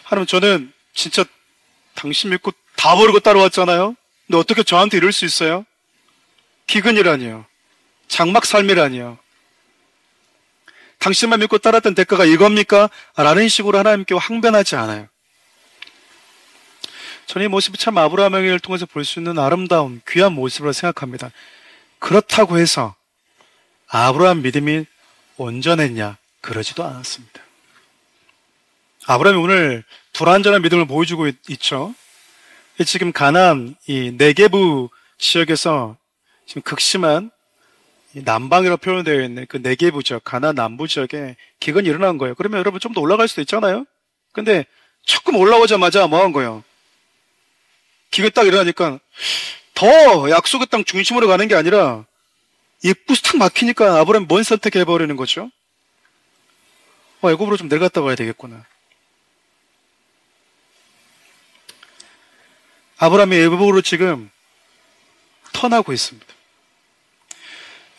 하나님 저는 진짜 당신 믿고 다 버리고 따라왔잖아요. 근데 어떻게 저한테 이럴 수 있어요? 기근이라니요. 장막 삶이라니요. 당신만 믿고 따랐던 대가가 이겁니까? 라는 식으로 하나님께 항변하지 않아요. 저는 이 모습이 참 아브라함을 통해서 볼 수 있는 아름다운 귀한 모습으로 생각합니다. 그렇다고 해서 아브라함 믿음이 온전했냐? 그러지도 않았습니다. 아브라함이 오늘 불완전한 믿음을 보여주고 있죠. 지금 가나안 이 네게부 지역에서 지금 극심한 남방이라고 표현되어 있는 그 네게부 지역, 가나안 남부 지역에 기근이 일어난 거예요. 그러면 여러분 좀 더 올라갈 수도 있잖아요. 근데 조금 올라오자마자 뭐 한 거예요? 기근이 딱 일어나니까 더 약속의 땅 중심으로 가는 게 아니라 입구서 탁 막히니까 아브라함이 뭔 선택해버리는 거죠? 애굽으로 좀 내려갔다 와야 되겠구나. 아브라함이 애굽으로 지금 턴하고 있습니다.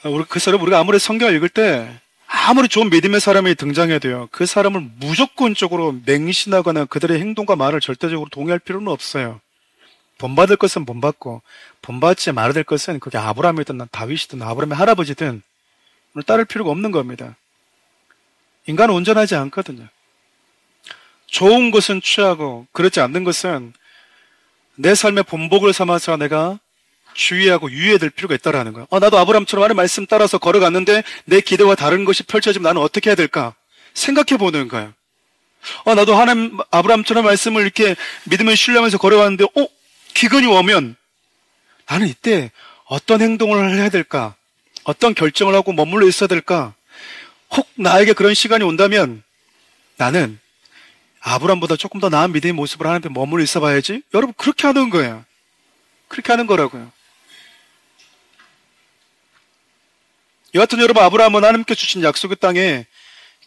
우리가 아무리 성경을 읽을 때 아무리 좋은 믿음의 사람이 등장해도요, 그 사람을 무조건적으로 맹신하거나 그들의 행동과 말을 절대적으로 동의할 필요는 없어요. 본받을 것은 본받고 본받지 말아야 될 것은 그게 아브라함이든 다윗이든 아브라함의 할아버지든 따를 필요가 없는 겁니다. 인간은 온전하지 않거든요. 좋은 것은 취하고 그렇지 않는 것은 내 삶의 본복을 삼아서 내가 주의하고 유의해야 될 필요가 있다라는 거예요. 나도 아브라함처럼 하나님 말씀 따라서 걸어갔는데 내 기대와 다른 것이 펼쳐지면 나는 어떻게 해야 될까? 생각해 보는 거예요. 나도 하나님 아브라함처럼 말씀을 이렇게 믿음을 신뢰하면서 걸어갔는데 기근이 오면 나는 이때 어떤 행동을 해야 될까? 어떤 결정을 하고 머물러 있어야 될까? 혹 나에게 그런 시간이 온다면 나는 아브라함보다 조금 더 나은 믿음의 모습으로 하나님 앞에 머물러 있어 봐야지. 여러분 그렇게 하는 거예요. 그렇게 하는 거라고요. 여하튼 여러분 아브라함은 하나님께 주신 약속의 땅에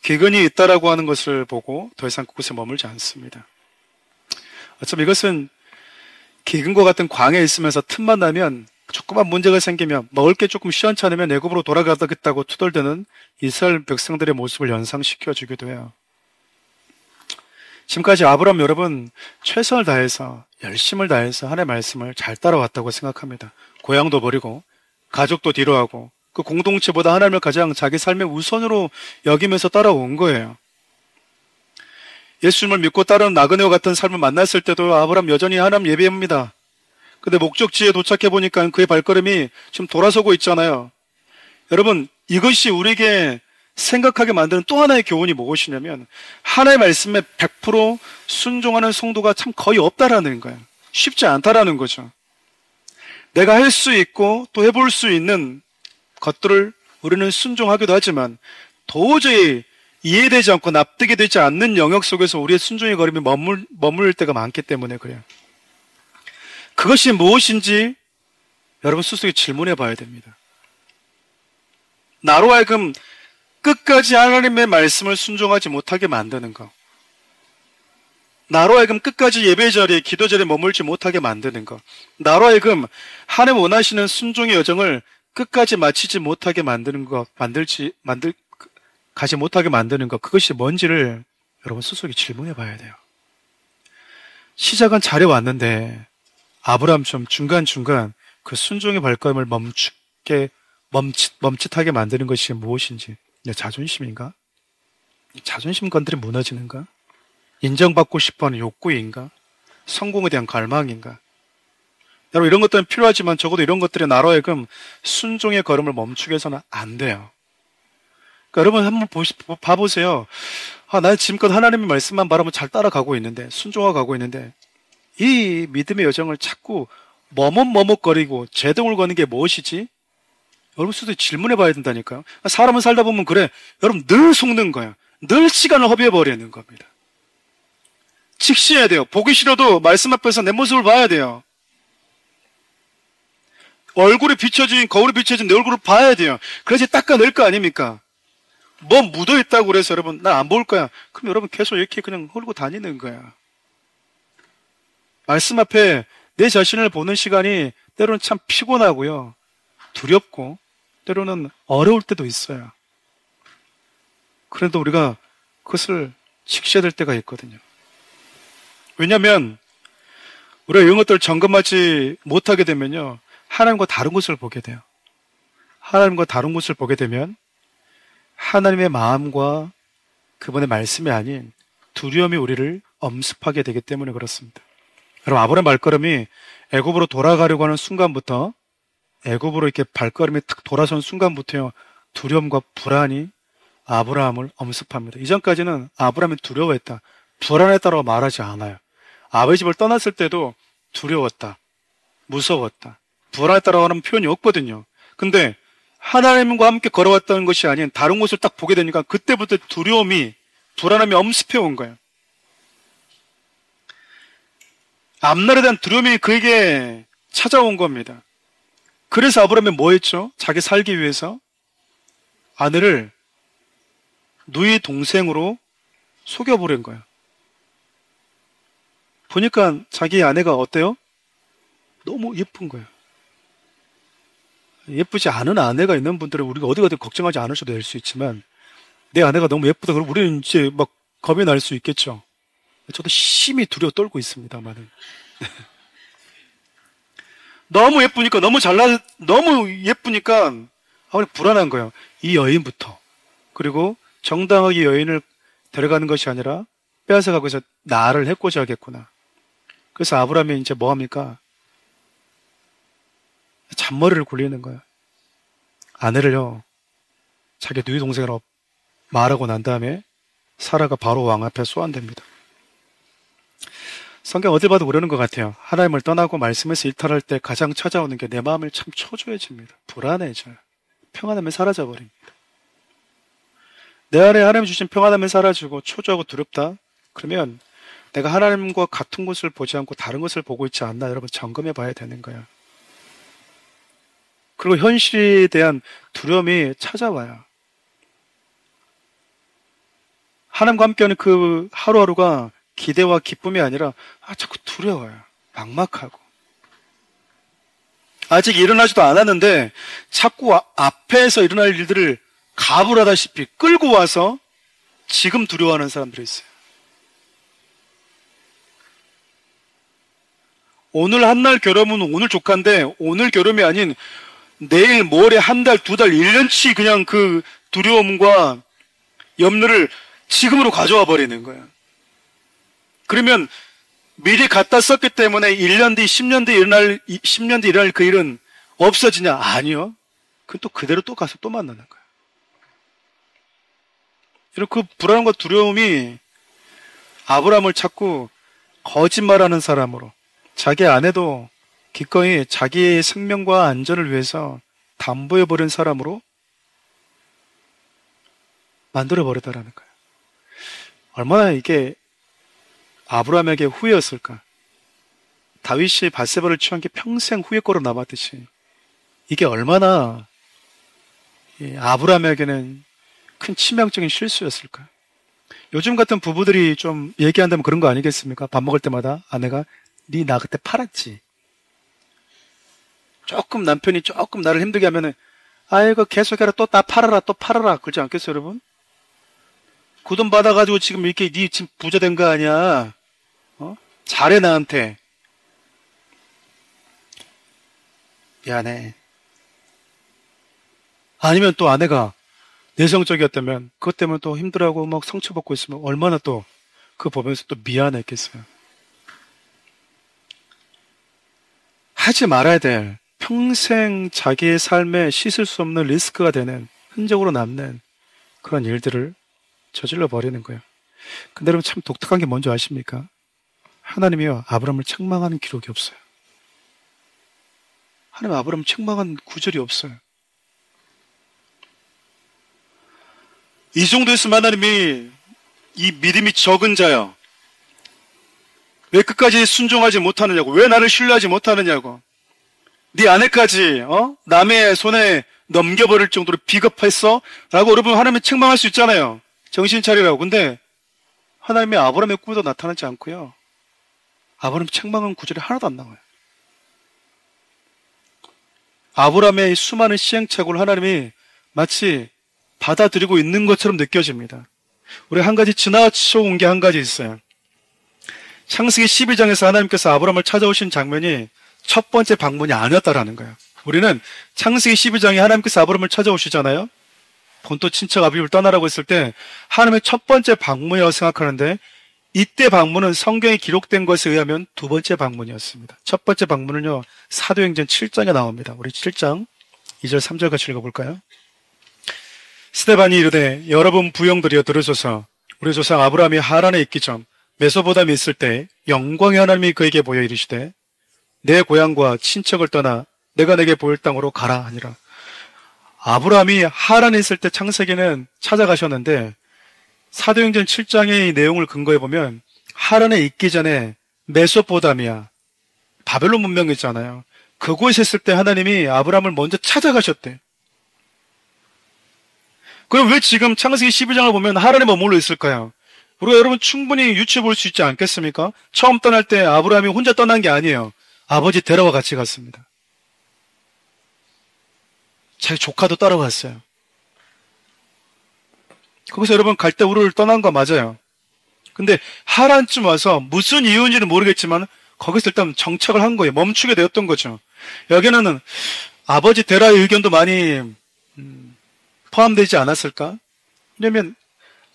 기근이 있다라고 하는 것을 보고 더 이상 그곳에 머물지 않습니다. 어차피 이것은 기근과 같은 광야에 있으면서 틈만 나면 조그만 문제가 생기면 먹을 게 조금 시원찮으면 애굽으로 돌아가겠다고 투덜대는 이스라엘 백성들의 모습을 연상시켜 주기도 해요. 지금까지 아브라함 여러분 최선을 다해서 열심을 다해서 하나님의 말씀을 잘 따라왔다고 생각합니다. 고향도 버리고 가족도 뒤로하고 그 공동체보다 하나님을 가장 자기 삶의 우선으로 여기면서 따라온 거예요. 예수님을 믿고 따르는 나그네와 같은 삶을 만났을 때도 아브라함 여전히 하나님 예배합니다. 근데 목적지에 도착해 보니까 그의 발걸음이 지금 돌아서고 있잖아요. 여러분, 이것이 우리에게 생각하게 만드는 또 하나의 교훈이 무엇이냐면 하나님의 말씀에 100% 순종하는 성도가 참 거의 없다라는 거예요. 쉽지 않다라는 거죠. 내가 할 수 있고 또 해볼 수 있는 것들을 우리는 순종하기도 하지만 도저히 이해되지 않고 납득이 되지 않는 영역 속에서 우리의 순종의 걸음이 머물 때가 많기 때문에 그래요. 그것이 무엇인지 여러분 스스로 질문해 봐야 됩니다. 나로 하여금 끝까지 하나님의 말씀을 순종하지 못하게 만드는 것, 나로 하여금 끝까지 예배 자리에 기도 자리에 머물지 못하게 만드는 것, 나로 하여금 하나님 원하시는 순종의 여정을 끝까지 마치지 못하게 만드는 것, 가지 못하게 만드는 것, 그것이 뭔지를 여러분 스스로 질문해 봐야 돼요. 시작은 잘해 왔는데 아브라함처럼 중간중간 그 순종의 발걸음을 멈칫하게 만드는 것이 무엇인지. 내 자존심인가? 자존심 건드리 무너지는가? 인정받고 싶어하는 욕구인가? 성공에 대한 갈망인가? 여러분, 이런 것들은 필요하지만 적어도 이런 것들이 나로 하여금 순종의 걸음을 멈추게 해서는 안 돼요. 그러니까 여러분 한번 봐보세요. 나 지금껏 하나님의 말씀만 바라면 잘 따라가고 있는데, 순종하고 가고 있는데, 이 믿음의 여정을 자꾸 머뭇머뭇거리고 제동을 거는 게 무엇이지? 여러분 스스로 질문해 봐야 된다니까요. 사람은 살다 보면 그래. 여러분 늘 속는 거야. 늘 시간을 허비해버리는 겁니다. 직시해야 돼요. 보기 싫어도 말씀 앞에서 내 모습을 봐야 돼요. 거울에 비춰진 내 얼굴을 봐야 돼요. 그래야지 닦아낼 거 아닙니까? 뭐 묻어있다고 그래서 여러분 나 안 볼 거야. 그럼 여러분 계속 이렇게 그냥 흐르고 다니는 거야. 말씀 앞에 내 자신을 보는 시간이 때로는 참 피곤하고요. 두렵고 때로는 어려울 때도 있어요. 그래도 우리가 그것을 직시해야 될 때가 있거든요. 왜냐하면 우리가 이런 것들을 점검하지 못하게 되면요, 하나님과 다른 것을 보게 돼요. 하나님과 다른 것을 보게 되면 하나님의 마음과 그분의 말씀이 아닌 두려움이 우리를 엄습하게 되기 때문에 그렇습니다. 여러분, 아브라함 발걸음이 애굽으로 돌아가려고 하는 순간부터, 애굽으로 이렇게 발걸음이 탁 돌아선 순간부터요, 두려움과 불안이 아브라함을 엄습합니다. 이전까지는 아브라함이 두려워했다, 불안했다라고 말하지 않아요. 아버지 집을 떠났을 때도 두려웠다, 무서웠다, 불안했다라고 하는 표현이 없거든요. 근데 하나님과 함께 걸어왔다는 것이 아닌 다른 곳을 딱 보게 되니까 그때부터 두려움이, 불안함이 엄습해 온 거예요. 앞날에 대한 두려움이 그에게 찾아온 겁니다. 그래서 아브라함이 뭐 했죠? 자기 살기 위해서 아내를 누이 동생으로 속여버린 거예요. 보니까 자기 아내가 어때요? 너무 예쁜 거예요. 예쁘지 않은 아내가 있는 분들은 우리가 어디 걱정하지 않으셔도 될 수 있지만, 내 아내가 너무 예쁘다 그러면 우리는 이제 막 겁이 날 수 있겠죠. 저도 심히 두려워 떨고 있습니다만은. 너무 예쁘니까, 너무 예쁘니까 불안한 거예요. 이 여인부터. 그리고 정당하게 여인을 데려가는 것이 아니라 빼앗아가고 해서 나를 해코지 하겠구나. 그래서 아브라함이 이제 뭐 합니까? 잔머리를 굴리는 거예요. 아내를요, 자기 누이 동생으로 말하고 난 다음에 사라가 바로 왕 앞에 소환됩니다. 성경 어딜 봐도 그러는 것 같아요. 하나님을 떠나고 말씀에서 일탈할 때 가장 찾아오는 게 내 마음을 참 초조해집니다. 불안해져요. 평안함이 사라져버립니다. 내 안에 하나님 주신 평안함이 사라지고 초조하고 두렵다? 그러면 내가 하나님과 같은 것을 보지 않고 다른 것을 보고 있지 않나, 여러분 점검해 봐야 되는 거예요. 그리고 현실에 대한 두려움이 찾아와요. 하나님과 함께하는 그 하루하루가 기대와 기쁨이 아니라 자꾸 두려워요. 막막하고. 아직 일어나지도 않았는데 자꾸 앞에서 일어날 일들을 가불하다시피 끌고 와서 지금 두려워하는 사람들이 있어요. 오늘 한날 결혼은 오늘 조카인데 오늘 결혼이 아닌 내일, 모레, 한 달, 두 달, 1년치 그냥 그 두려움과 염려를 지금으로 가져와 버리는 거야. 그러면 미리 갖다 썼기 때문에 1년 뒤, 10년 뒤 일어날 그 일은 없어지냐? 아니요. 그건 또 그대로 또 가서 또 만나는 거야. 이런 그 불안함과 두려움이 아브라함을 자꾸 거짓말하는 사람으로, 자기 아내도 기꺼이 자기의 생명과 안전을 위해서 담보해버린 사람으로 만들어버렸다라는 거예요. 얼마나 이게 아브라함에게 후회였을까? 다윗이 밧세바를 취한 게 평생 후회거로 남았듯이 이게 얼마나 아브라함에게는 큰 치명적인 실수였을까? 요즘 같은 부부들이 좀 얘기한다면 그런 거 아니겠습니까? 밥 먹을 때마다 아내가 네 나 그때 팔았지. 조금 남편이 조금 나를 힘들게 하면은 아이고 계속해라 또 나 팔아라 또 팔아라 그러지 않겠어요 여러분? 그 돈 받아가지고 지금 이렇게 네 지금 부자 된 거 아니야? 잘해 나한테. 미안해. 아니면 또 아내가 내성적이었다면 그것 때문에 또 힘들어하고 막 상처받고 있으면 얼마나 또 그 보면서 또 미안했겠어요. 하지 말아야 될 평생 자기의 삶에 씻을 수 없는 리스크가 되는 흔적으로 남는 그런 일들을 저질러 버리는 거예요. 근데 여러분 참 독특한 게 뭔지 아십니까? 하나님이요 아브라함을 책망하는 기록이 없어요. 하나님 아브라함을 책망한 구절이 없어요. 이 정도였으면 하나님이 이 믿음이 적은 자여 왜 끝까지 순종하지 못하느냐고, 왜 나를 신뢰하지 못하느냐고, 네 아내까지 남의 손에 넘겨버릴 정도로 비겁했어? 라고 여러분 하나님을 책망할 수 있잖아요. 정신 차리라고. 근데 하나님의 아브라함의 꿈에도 나타나지 않고요. 아브라함 책망한 구절이 하나도 안 나와요. 아브라함의 수많은 시행착오를 하나님이 마치 받아들이고 있는 것처럼 느껴집니다. 우리 한 가지 지나쳐온 게 한 가지 있어요. 창세기 12장에서 하나님께서 아브라함을 찾아오신 장면이 첫 번째 방문이 아니었다라는 거예요. 우리는 창세기 12장에 하나님께서 아브라함을 찾아오시잖아요. 본토 친척 아비집을 떠나라고 했을 때 하나님의 첫 번째 방문이라고 생각하는데 이때 방문은 성경에 기록된 것에 의하면 두 번째 방문이었습니다. 첫 번째 방문은요 사도행전 7장에 나옵니다. 우리 7장 2절 3절 같이 읽어볼까요? 스데반이 이르되 여러분 부형들이여 들으소서. 우리 조상 아브라함이 하란에 있기 전 메소보담에 있을 때 영광의 하나님이 그에게 보여 이르시되 내 고향과 친척을 떠나 내가 내게 보일 땅으로 가라 하니라. 아브라함이 하란에 있을 때 창세기는 찾아가셨는데 사도행전 7장의 내용을 근거해 보면 하란에 있기 전에 메소포다미아 바벨론 문명이 있잖아요. 그곳에 있을 때 하나님이 아브라함을 먼저 찾아가셨대. 그럼 왜 지금 창세기 12장을 보면 하란에 머물러 있을까요? 우리가 여러분 충분히 유추해 볼 수 있지 않겠습니까? 처음 떠날 때 아브라함이 혼자 떠난 게 아니에요. 아버지 데려와 같이 갔습니다. 자기 조카도 따라갔어요. 거기서 여러분 갈대우르를 떠난 거 맞아요. 근데 하란쯤 와서 무슨 이유인지는 모르겠지만 거기서 일단 정착을 한 거예요. 멈추게 되었던 거죠. 여기는 아버지 데라의 의견도 많이 포함되지 않았을까? 왜냐면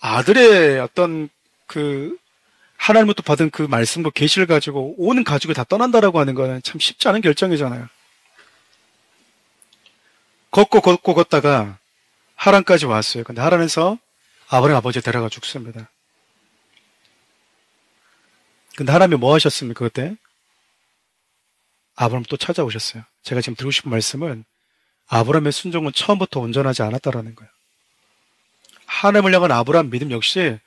아들의 어떤 그 하나님부터 받은 그 말씀과 계시를 가지고 온 가족이 다 떠난다라고 하는 거는 참 쉽지 않은 결정이잖아요. 걷고 걷다가 하란까지 왔어요. 근데 하란에서 아브라함 아버지 데려가 죽습니다. 근데 하나님이 뭐 하셨습니까 그때? 아브라함 또 찾아오셨어요. 제가 지금 드리고 싶은 말씀은 아브라함의 순종은 처음부터 온전하지 않았다라는 거예요. 하나님을 향한 아브라함 믿음 역시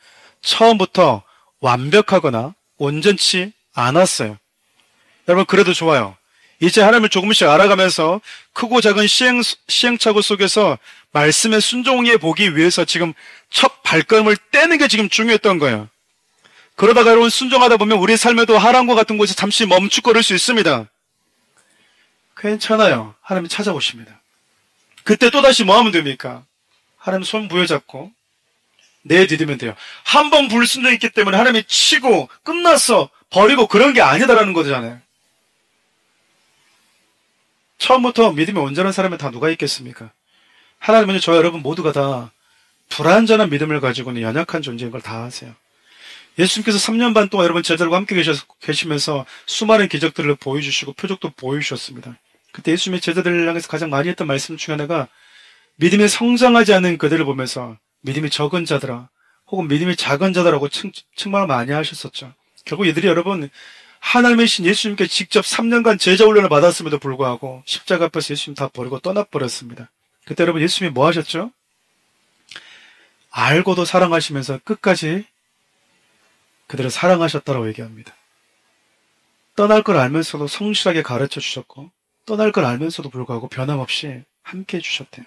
처음부터 완벽하거나 온전치 않았어요. 여러분 그래도 좋아요. 이제 하나님을 조금씩 알아가면서 크고 작은 시행착오 속에서 말씀에 순종해 보기 위해서 지금 첫 발걸음을 떼는 게 지금 중요했던 거예요. 그러다가 여러분 순종하다 보면 우리 삶에도 하란과 같은 곳에 잠시 멈칫거릴 수 있습니다. 괜찮아요. 하나님이 찾아오십니다. 그때 또다시 뭐 하면 됩니까? 하나님 손 부여잡고 내디디면 돼요. 한 번 불순종했기 때문에 하나님이 치고 끝났어 버리고 그런 게 아니다라는 거잖아요. 처음부터 믿음이 온전한 사람은 다 누가 있겠습니까? 하나님은 저 여러분 모두가 다 불완전한 믿음을 가지고는 연약한 존재인 걸 다 아세요. 예수님께서 3년 반 동안 여러분 제자들과 함께 계시면서 수많은 기적들을 보여주시고 표적도 보여주셨습니다. 그때 예수님의 제자들을 향해서 가장 많이 했던 말씀 중에 하나가 믿음이 성장하지 않는 그들을 보면서 믿음이 적은 자들아 혹은 믿음이 작은 자들하고 책망을 많이 하셨었죠. 결국 이들이 여러분 하나님의 신 예수님께 직접 3년간 제자 훈련을 받았음에도 불구하고 십자가 앞에서 예수님 다 버리고 떠나버렸습니다. 그때 여러분 예수님이 뭐 하셨죠? 알고도 사랑하시면서 끝까지 그들을 사랑하셨다라고 얘기합니다. 떠날 걸 알면서도 성실하게 가르쳐 주셨고 떠날 걸 알면서도 불구하고 변함없이 함께 해주셨대요.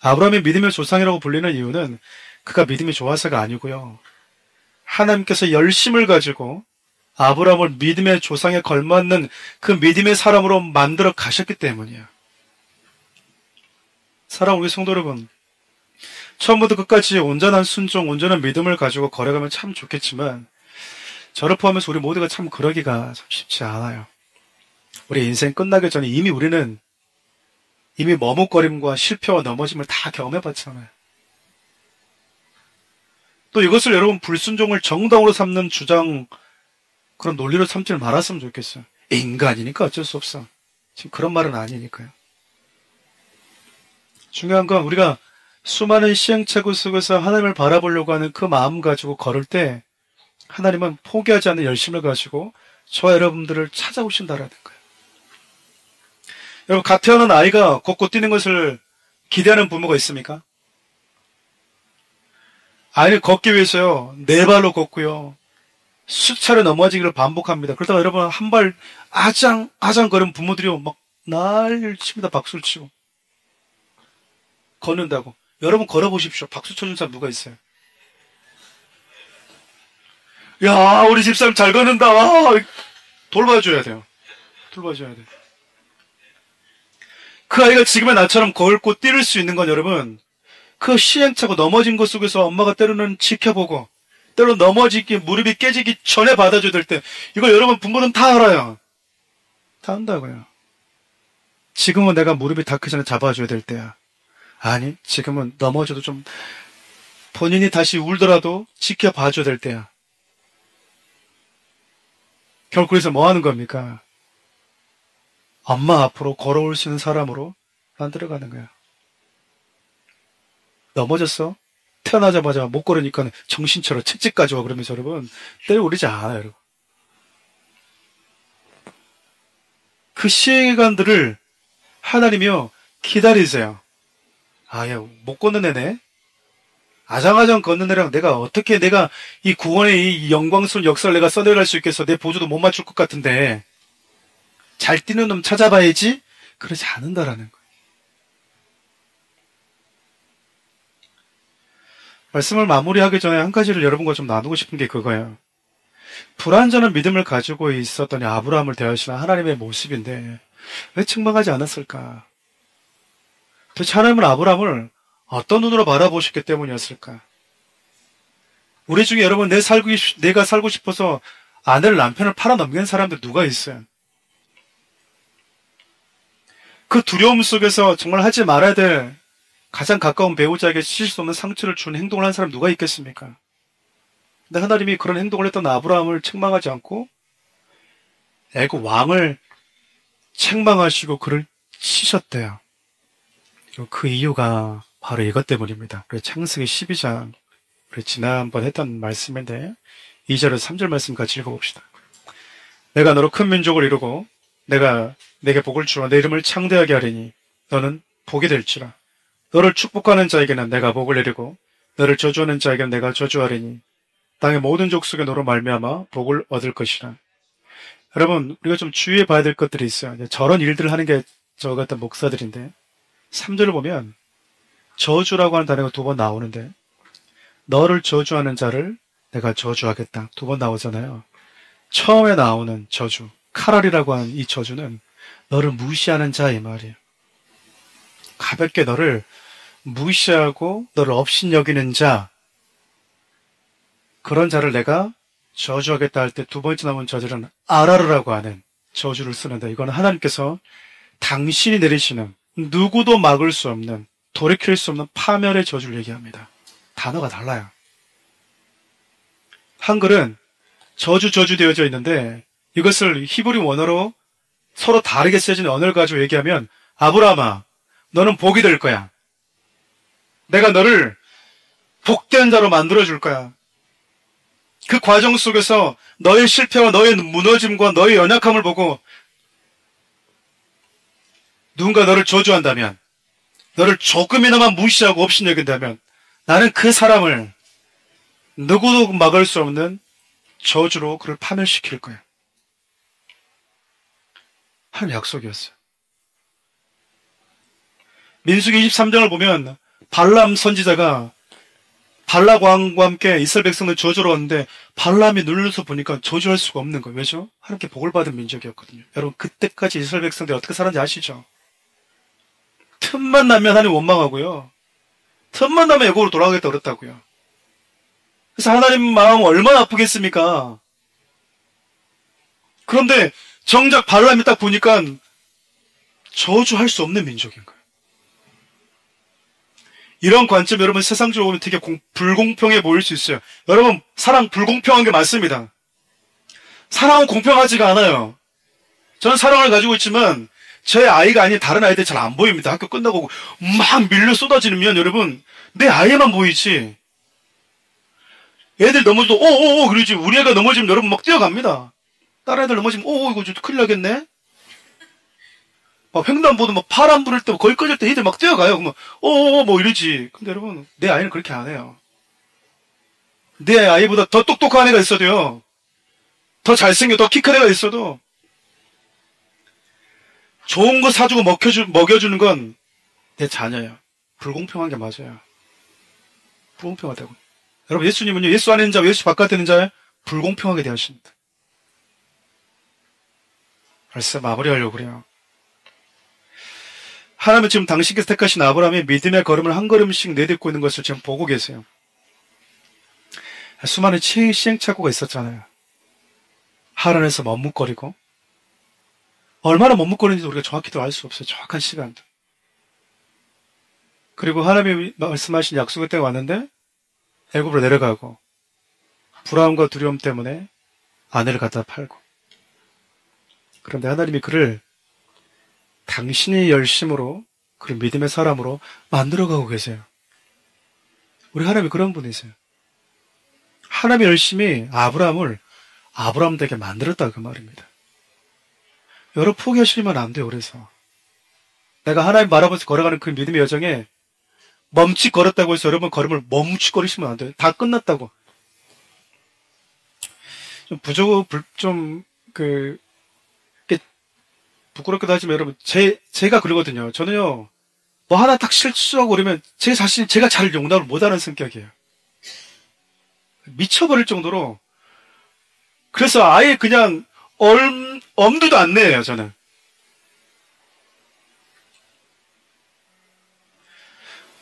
아브라함이 믿음의 조상이라고 불리는 이유는 그가 믿음이 좋아서가 아니고요. 하나님께서 열심을 가지고 아브라함을 믿음의 조상에 걸맞는 그 믿음의 사람으로 만들어 가셨기 때문이에요. 사랑하는 우리 성도 여러분, 처음부터 끝까지 온전한 순종, 온전한 믿음을 가지고 걸어가면 참 좋겠지만 저를 포함해서 우리 모두가 참 그러기가 참 쉽지 않아요. 우리 인생 끝나기 전에 우리는 이미 머뭇거림과 실패와 넘어짐을 다 경험해봤잖아요. 또 이것을 여러분 불순종을 정당으로 삼는 주장 그런 논리로 삼지 말았으면 좋겠어요. 인간이니까 어쩔 수 없어. 지금 그런 말은 아니니까요. 중요한 건 우리가 수많은 시행착오 속에서 하나님을 바라보려고 하는 그 마음 가지고 걸을 때 하나님은 포기하지 않는 열심을 가지고 저와 여러분들을 찾아오신다라는 거예요. 여러분 갓 태어난 아이가 걷고 뛰는 것을 기대하는 부모가 있습니까? 아이를 걷기 위해서요. 네 발로 걷고요. 수차례 넘어지기를 반복합니다. 그러다가 여러분 한 발 아장 거리면 부모들이요. 막 난리를 칩니다. 박수를 치고. 걷는다고. 여러분 걸어보십시오. 박수 쳐준 사람 누가 있어요? 야, 우리 집사람 잘 걷는다. 돌봐줘야 돼요. 돌봐줘야 돼. 그 아이가 지금의 나처럼 걷고 뛰를 수 있는 건 여러분, 그 시행착오 넘어진 것 속에서 엄마가 때로는 지켜보고, 때로 넘어지기, 무릎이 깨지기 전에 받아줘야 될 때, 이걸 여러분 부모는 다 알아요. 다 안다고요. 지금은 내가 무릎이 닿기 전에 잡아줘야 될 때야. 아니, 지금은 넘어져도 좀 본인이 다시 울더라도 지켜봐줘야 될 때야. 결국 그래서 뭐 하는 겁니까? 엄마 앞으로 걸어올 수 있는 사람으로 만들어가는 거야. 넘어졌어? 태어나자마자 못 걸으니까 정신차려 채찍까지 와 그러면서 여러분 때려올리지 않아요. 여러분. 그 시간들을 하나님이요 기다리세요. 아야 못 걷는 애네. 아장아장 걷는 애랑 내가 이 구원의 이 영광스러운 역사를 내가 써내갈 수 있겠어. 내 보조도 못 맞출 것 같은데 잘 뛰는 놈 찾아봐야지. 그러지 않는다라는 거예요. 말씀을 마무리하기 전에 한 가지를 여러분과 좀 나누고 싶은 게 그거예요. 불완전한 믿음을 가지고 있었던 이 아브라함을 대하시는 하나님의 모습인데 왜 책망하지 않았을까? 도대체 하나님은 아브라함을 어떤 눈으로 바라보셨기 때문이었을까? 우리 중에 여러분 내가 살고 싶어서 아내를 남편을 팔아넘기는 사람들 누가 있어요? 그 두려움 속에서 정말 하지 말아야 될 가장 가까운 배우자에게 씻을 수 없는 상처를 준 행동을 한 사람 누가 있겠습니까? 근데 하나님이 그런 행동을 했던 아브라함을 책망하지 않고 애굽 왕을 책망하시고 그를 치셨대요. 그 이유가 바로 이것 때문입니다. 창세기 12장 우리 지난번 했던 말씀인데 2절에서 3절 말씀 같이 읽어봅시다. 내가 너로 큰 민족을 이루고 내가 내게 복을 주어 내 이름을 창대하게 하리니 너는 복이 될지라. 너를 축복하는 자에게는 내가 복을 내리고 너를 저주하는 자에게는 내가 저주하리니 땅의 모든 족속에 너로 말미암아 복을 얻을 것이라. 여러분 우리가 좀 주의해 봐야 될 것들이 있어요. 저런 일들을 하는 게 저 같은 목사들인데 3절을 보면 저주라고 하는 단어가 2번 나오는데 너를 저주하는 자를 내가 저주하겠다 2번 나오잖아요. 처음에 나오는 저주 카랄이라고 하는 이 저주는 너를 무시하는 자 이 말이에요. 가볍게 너를 무시하고 너를 업신여기는 자 그런 자를 내가 저주하겠다 할 때 2번째 나온 저주는 아라르라고 하는 저주를 쓰는데 이거는 하나님께서 당신이 내리시는 누구도 막을 수 없는 돌이킬 수 없는 파멸의 저주를 얘기합니다. 단어가 달라요. 한글은 저주 되어져 있는데 이것을 히브리 원어로 서로 다르게 쓰여진 언어를 가지고 얘기하면 아브라함아, 너는 복이 될 거야. 내가 너를 복된 자로 만들어줄 거야. 그 과정 속에서 너의 실패와 너의 무너짐과 너의 연약함을 보고 누군가 너를 저주한다면, 너를 조금이나마 무시하고 없이 여긴다면 나는 그 사람을 누구도 막을 수 없는 저주로 그를 파멸시킬 거야. 하나님의 약속이었어요. 민수기 23장을 보면 발람 선지자가 발락 왕과 함께 이스라엘 백성을 저주러왔는데 발람이 눌러서 보니까 저주할 수가 없는 거예요. 왜죠? 하나님께 복을 받은 민족이었거든요. 여러분 그때까지 이스라엘 백성들이 어떻게 살았는지 아시죠? 틈만 나면 하나님 원망하고요. 틈만 나면 애국으로 돌아가겠다 그랬다고요. 그래서 하나님 마음 얼마나 아프겠습니까? 그런데 정작 발람이 딱 보니까 저주할 수 없는 민족인 거예요. 이런 관점 여러분 세상적으로 보면 되게 불공평해 보일 수 있어요. 여러분 사랑 불공평한 게 맞습니다. 사랑은 공평하지가 않아요. 저는 사랑을 가지고 있지만 제 아이가 아닌 다른 아이들 잘 안 보입니다. 학교 끝나고 막 밀려 쏟아지면 여러분 내 아이만 보이지. 애들 넘어져도 오오오 그러지. 우리 애가 넘어지면 여러분 막 뛰어갑니다. 다른 애들 넘어지면 오오 이거 큰일 나겠네. 막 횡단보도 막 파란 불을 때 거의 꺼질 때 애들 막 뛰어가요. 그러면 오오 뭐 이러지. 근데 여러분 내 아이는 그렇게 안 해요. 내 아이보다 더 똑똑한 애가 있어도요. 더 잘생겨 더 키 큰 애가 있어도 좋은 거 사주고 먹여주는 건 내 자녀예요. 불공평한 게 맞아요. 불공평하다고. 여러분 예수님은요. 예수 안에 있는 자와 예수 바깥에 있는 자에 불공평하게 대하십니다. 벌써 마무리하려고 그래요. 하나님은 지금 당신께서 택하신 아브라함의 믿음의 걸음을 한 걸음씩 내딛고 있는 것을 지금 보고 계세요. 수많은 시행착오가 있었잖아요. 하란에서 머뭇거리고 얼마나 머뭇거리는지 우리가 정확히도 알 수 없어요. 정확한 시간도. 그리고 하나님이 말씀하신 약속의 때가 왔는데 애굽으로 내려가고 불안과 두려움 때문에 아내를 갖다 팔고 그런데 하나님이 그를 당신의 열심으로 그를 믿음의 사람으로 만들어가고 계세요. 우리 하나님이 그런 분이세요. 하나님의 열심히 아브라함을 아브라함 되게 만들었다 그 말입니다. 여러분 포기하시면 안 돼요. 그래서 내가 하나님 바라보면서 걸어가는 그 믿음의 여정에 멈칫거렸다고 해서 여러분 걸음을 멈칫거리시면 안 돼요. 다 끝났다고. 좀 부끄럽기도 하지만 여러분 제가 그러거든요. 저는요 뭐 하나 딱 실수하고 그러면 제 자신 제가 잘 용납을 못하는 성격이에요. 미쳐버릴 정도로. 그래서 아예 그냥 엄두도 안 내요. 저는.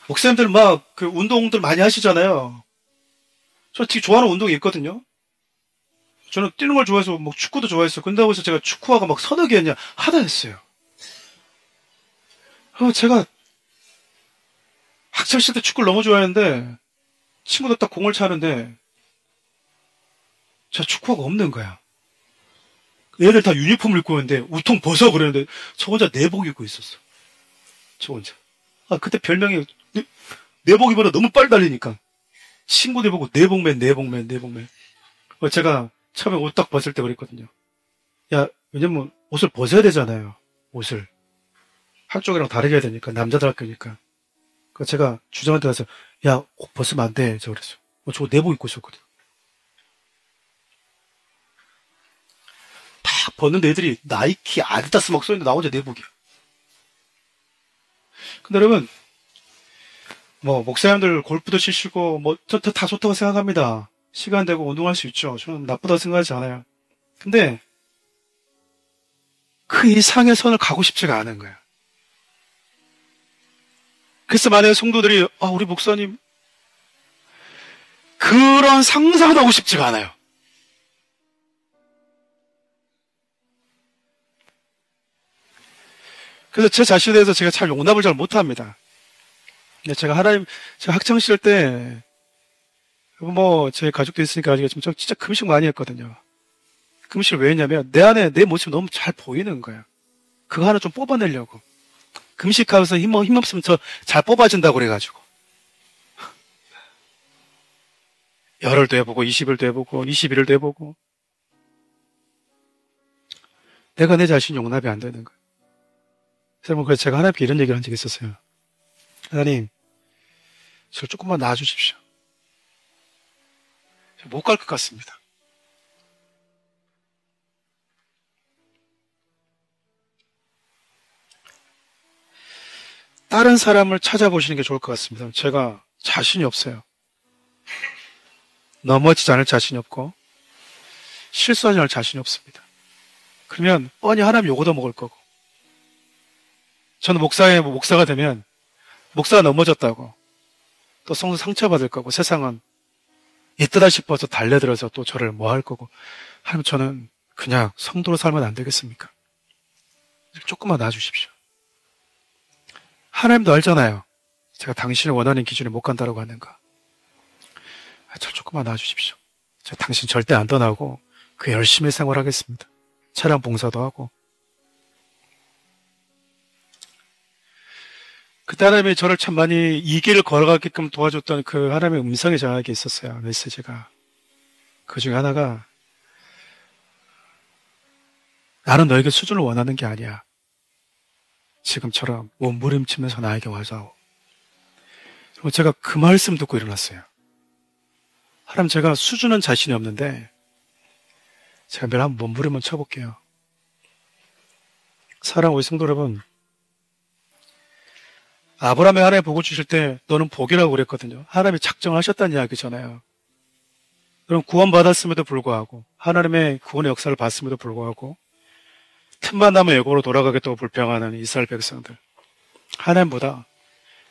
목사님들 막 그 운동들 많이 하시잖아요. 저 되게 좋아하는 운동이 있거든요. 저는 뛰는 걸 좋아해서 뭐 축구도 좋아했어요. 근데 거기서 제가 축구화가 막 서너 개였냐 하다 했어요. 제가 학창시절 때 축구를 너무 좋아했는데 친구들 딱 공을 차는데 제가 축구화가 없는 거야. 얘들 다 유니폼을 입고 있는데 우통 벗어 그랬는데 저 혼자 내복 입고 있었어. 저 혼자. 그때 별명이 내복 입어도 너무 빨리 달리니까 친구들 보고 내복맨. 제가 처음에 옷 딱 벗을 때 그랬거든요. 야, 왜냐면 옷을 벗어야 되잖아요. 옷을. 한쪽이랑 다르게 해야 되니까. 남자들 학교니까. 그래서 제가 주장한테 가서 야, 옷 벗으면 안 돼. 저 그랬어요. 저거 내복 입고 있었거든. 딱 벗는데 애들이 나이키, 아디다스 막 써있는데 나 혼자 내복이야. 근데 여러분 뭐 목사님들 골프도 치시고 뭐 다 좋다고 생각합니다. 시간 되고 운동할 수 있죠. 저는 나쁘다고 생각하지 않아요. 근데 그 이상의 선을 가고 싶지가 않은 거예요. 그래서 만약에 성도들이 우리 목사님 그런 상상도 하고 싶지가 않아요. 그래서 제 자신에 대해서 제가 잘 용납을 잘 못합니다. 근데 제가 학창시절 때, 제 가족도 있으니까 아시겠지만, 저 진짜 금식 많이 했거든요. 금식을 왜 했냐면, 내 안에 내 모습이 너무 잘 보이는 거예요. 그거 하나 좀 뽑아내려고. 금식하면서 힘없으면 저 잘 뽑아진다고 그래가지고. 열흘도 해보고, 20일도 해보고, 21일도 해보고. 내가 내 자신 용납이 안 되는 거예요. 그래서 제가 하나님께 이런 얘기를 한 적이 있었어요. 하나님, 저를 조금만 놔주십시오. 못 갈 것 같습니다. 다른 사람을 찾아보시는 게 좋을 것 같습니다. 제가 자신이 없어요. 넘어지지 않을 자신이 없고 실수하지 않을 자신이 없습니다. 그러면 뻔히 하나님 욕도 먹을 거고, 저는 목사가 되면 목사가 넘어졌다고 또 성도 상처받을 거고, 세상은 이때다 싶어서 달려들어서 또 저를 뭐 할 거고, 하나님 저는 그냥 성도로 살면 안 되겠습니까? 조금만 놔주십시오. 하나님도 알잖아요. 제가 당신의 원하는 기준에 못 간다라고 하는 거. 저 조금만 놔주십시오. 제가 당신 절대 안 떠나고 그 열심히 생활하겠습니다. 차량 봉사도 하고. 그때 하나님이 저를 참 많이 이 길을 걸어가게끔 도와줬던 그 하나님의 음성이 저에게 있었어요. 메시지가. 그 중에 하나가, 나는 너에게 수준을 원하는 게 아니야. 지금처럼 몸부림치면서 나에게 와서. 그리고 제가 그 말씀 듣고 일어났어요. 하나님, 제가 수준은 자신이 없는데 제가 매일 한번 몸부림을 쳐볼게요. 사랑하는 우리 성도 여러분, 아브라함이 하나님 복을 주실 때 너는 복이라고 그랬거든요. 하나님이 작정하셨다는 이야기잖아요. 그럼 구원받았음에도 불구하고, 하나님의 구원의 역사를 봤음에도 불구하고 틈만 나면 애굽으로 돌아가겠다고 불평하는 이스라엘 백성들, 하나님보다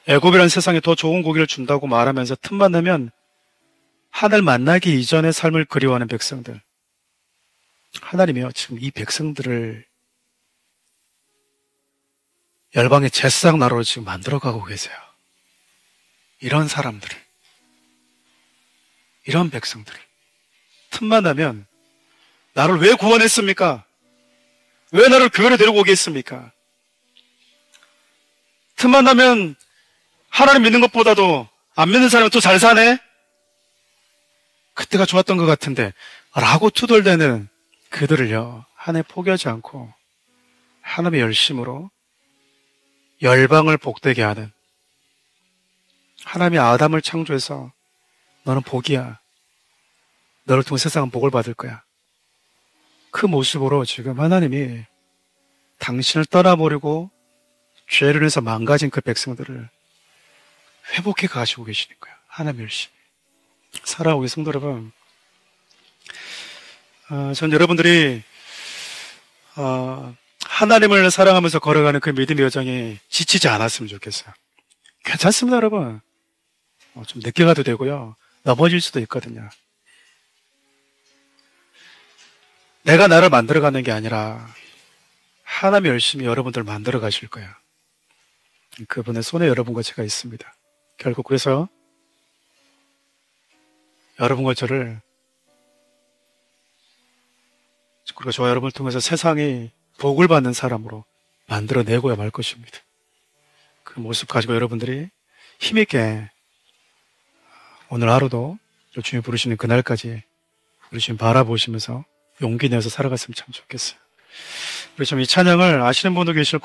애굽이라는 세상에 더 좋은 고기를 준다고 말하면서 틈만 나면 하늘 만나기 이전의 삶을 그리워하는 백성들, 하나님이요, 지금 이 백성들을 열방의 제사장 나라로 지금 만들어가고 계세요. 이런 사람들을, 이런 백성들을 틈만 나면 나를 왜 구원했습니까? 왜 나를 교회로 데리고 오겠습니까? 틈만 나면 하나님 믿는 것보다도 안 믿는 사람이 더 잘 사네? 그때가 좋았던 것 같은데 라고 투덜대는 그들을요, 하나님 포기하지 않고 하나님의 열심으로 열방을 복되게 하는, 하나님이 아담을 창조해서 너는 복이야, 너를 통해 세상은 복을 받을 거야, 그 모습으로 지금 하나님이 당신을 떠나버리고 죄를 해서 망가진 그 백성들을 회복해 가시고 계시는 거야. 하나님 열심히. 사랑하고 성도 여러분, 전 여러분들이 하나님을 사랑하면서 걸어가는 그 믿음의 여정이 지치지 않았으면 좋겠어요. 괜찮습니다, 여러분. 좀 늦게 가도 되고요, 넘어질 수도 있거든요. 내가 나를 만들어가는 게 아니라 하나님이 열심히 여러분들 만들어 가실 거야. 그분의 손에 여러분과 제가 있습니다. 결국 그래서 여러분과 저를, 그리고 저와 여러분을 통해서 세상이 복을 받는 사람으로 만들어내고야 말 것입니다. 그 모습 가지고 여러분들이 힘있게 오늘 하루도 주님 부르시는 그날까지 우리 주님 바라보시면서 용기 내서 살아갔으면 참 좋겠어요. 우리 좀 이 찬양을 아시는 분도 계실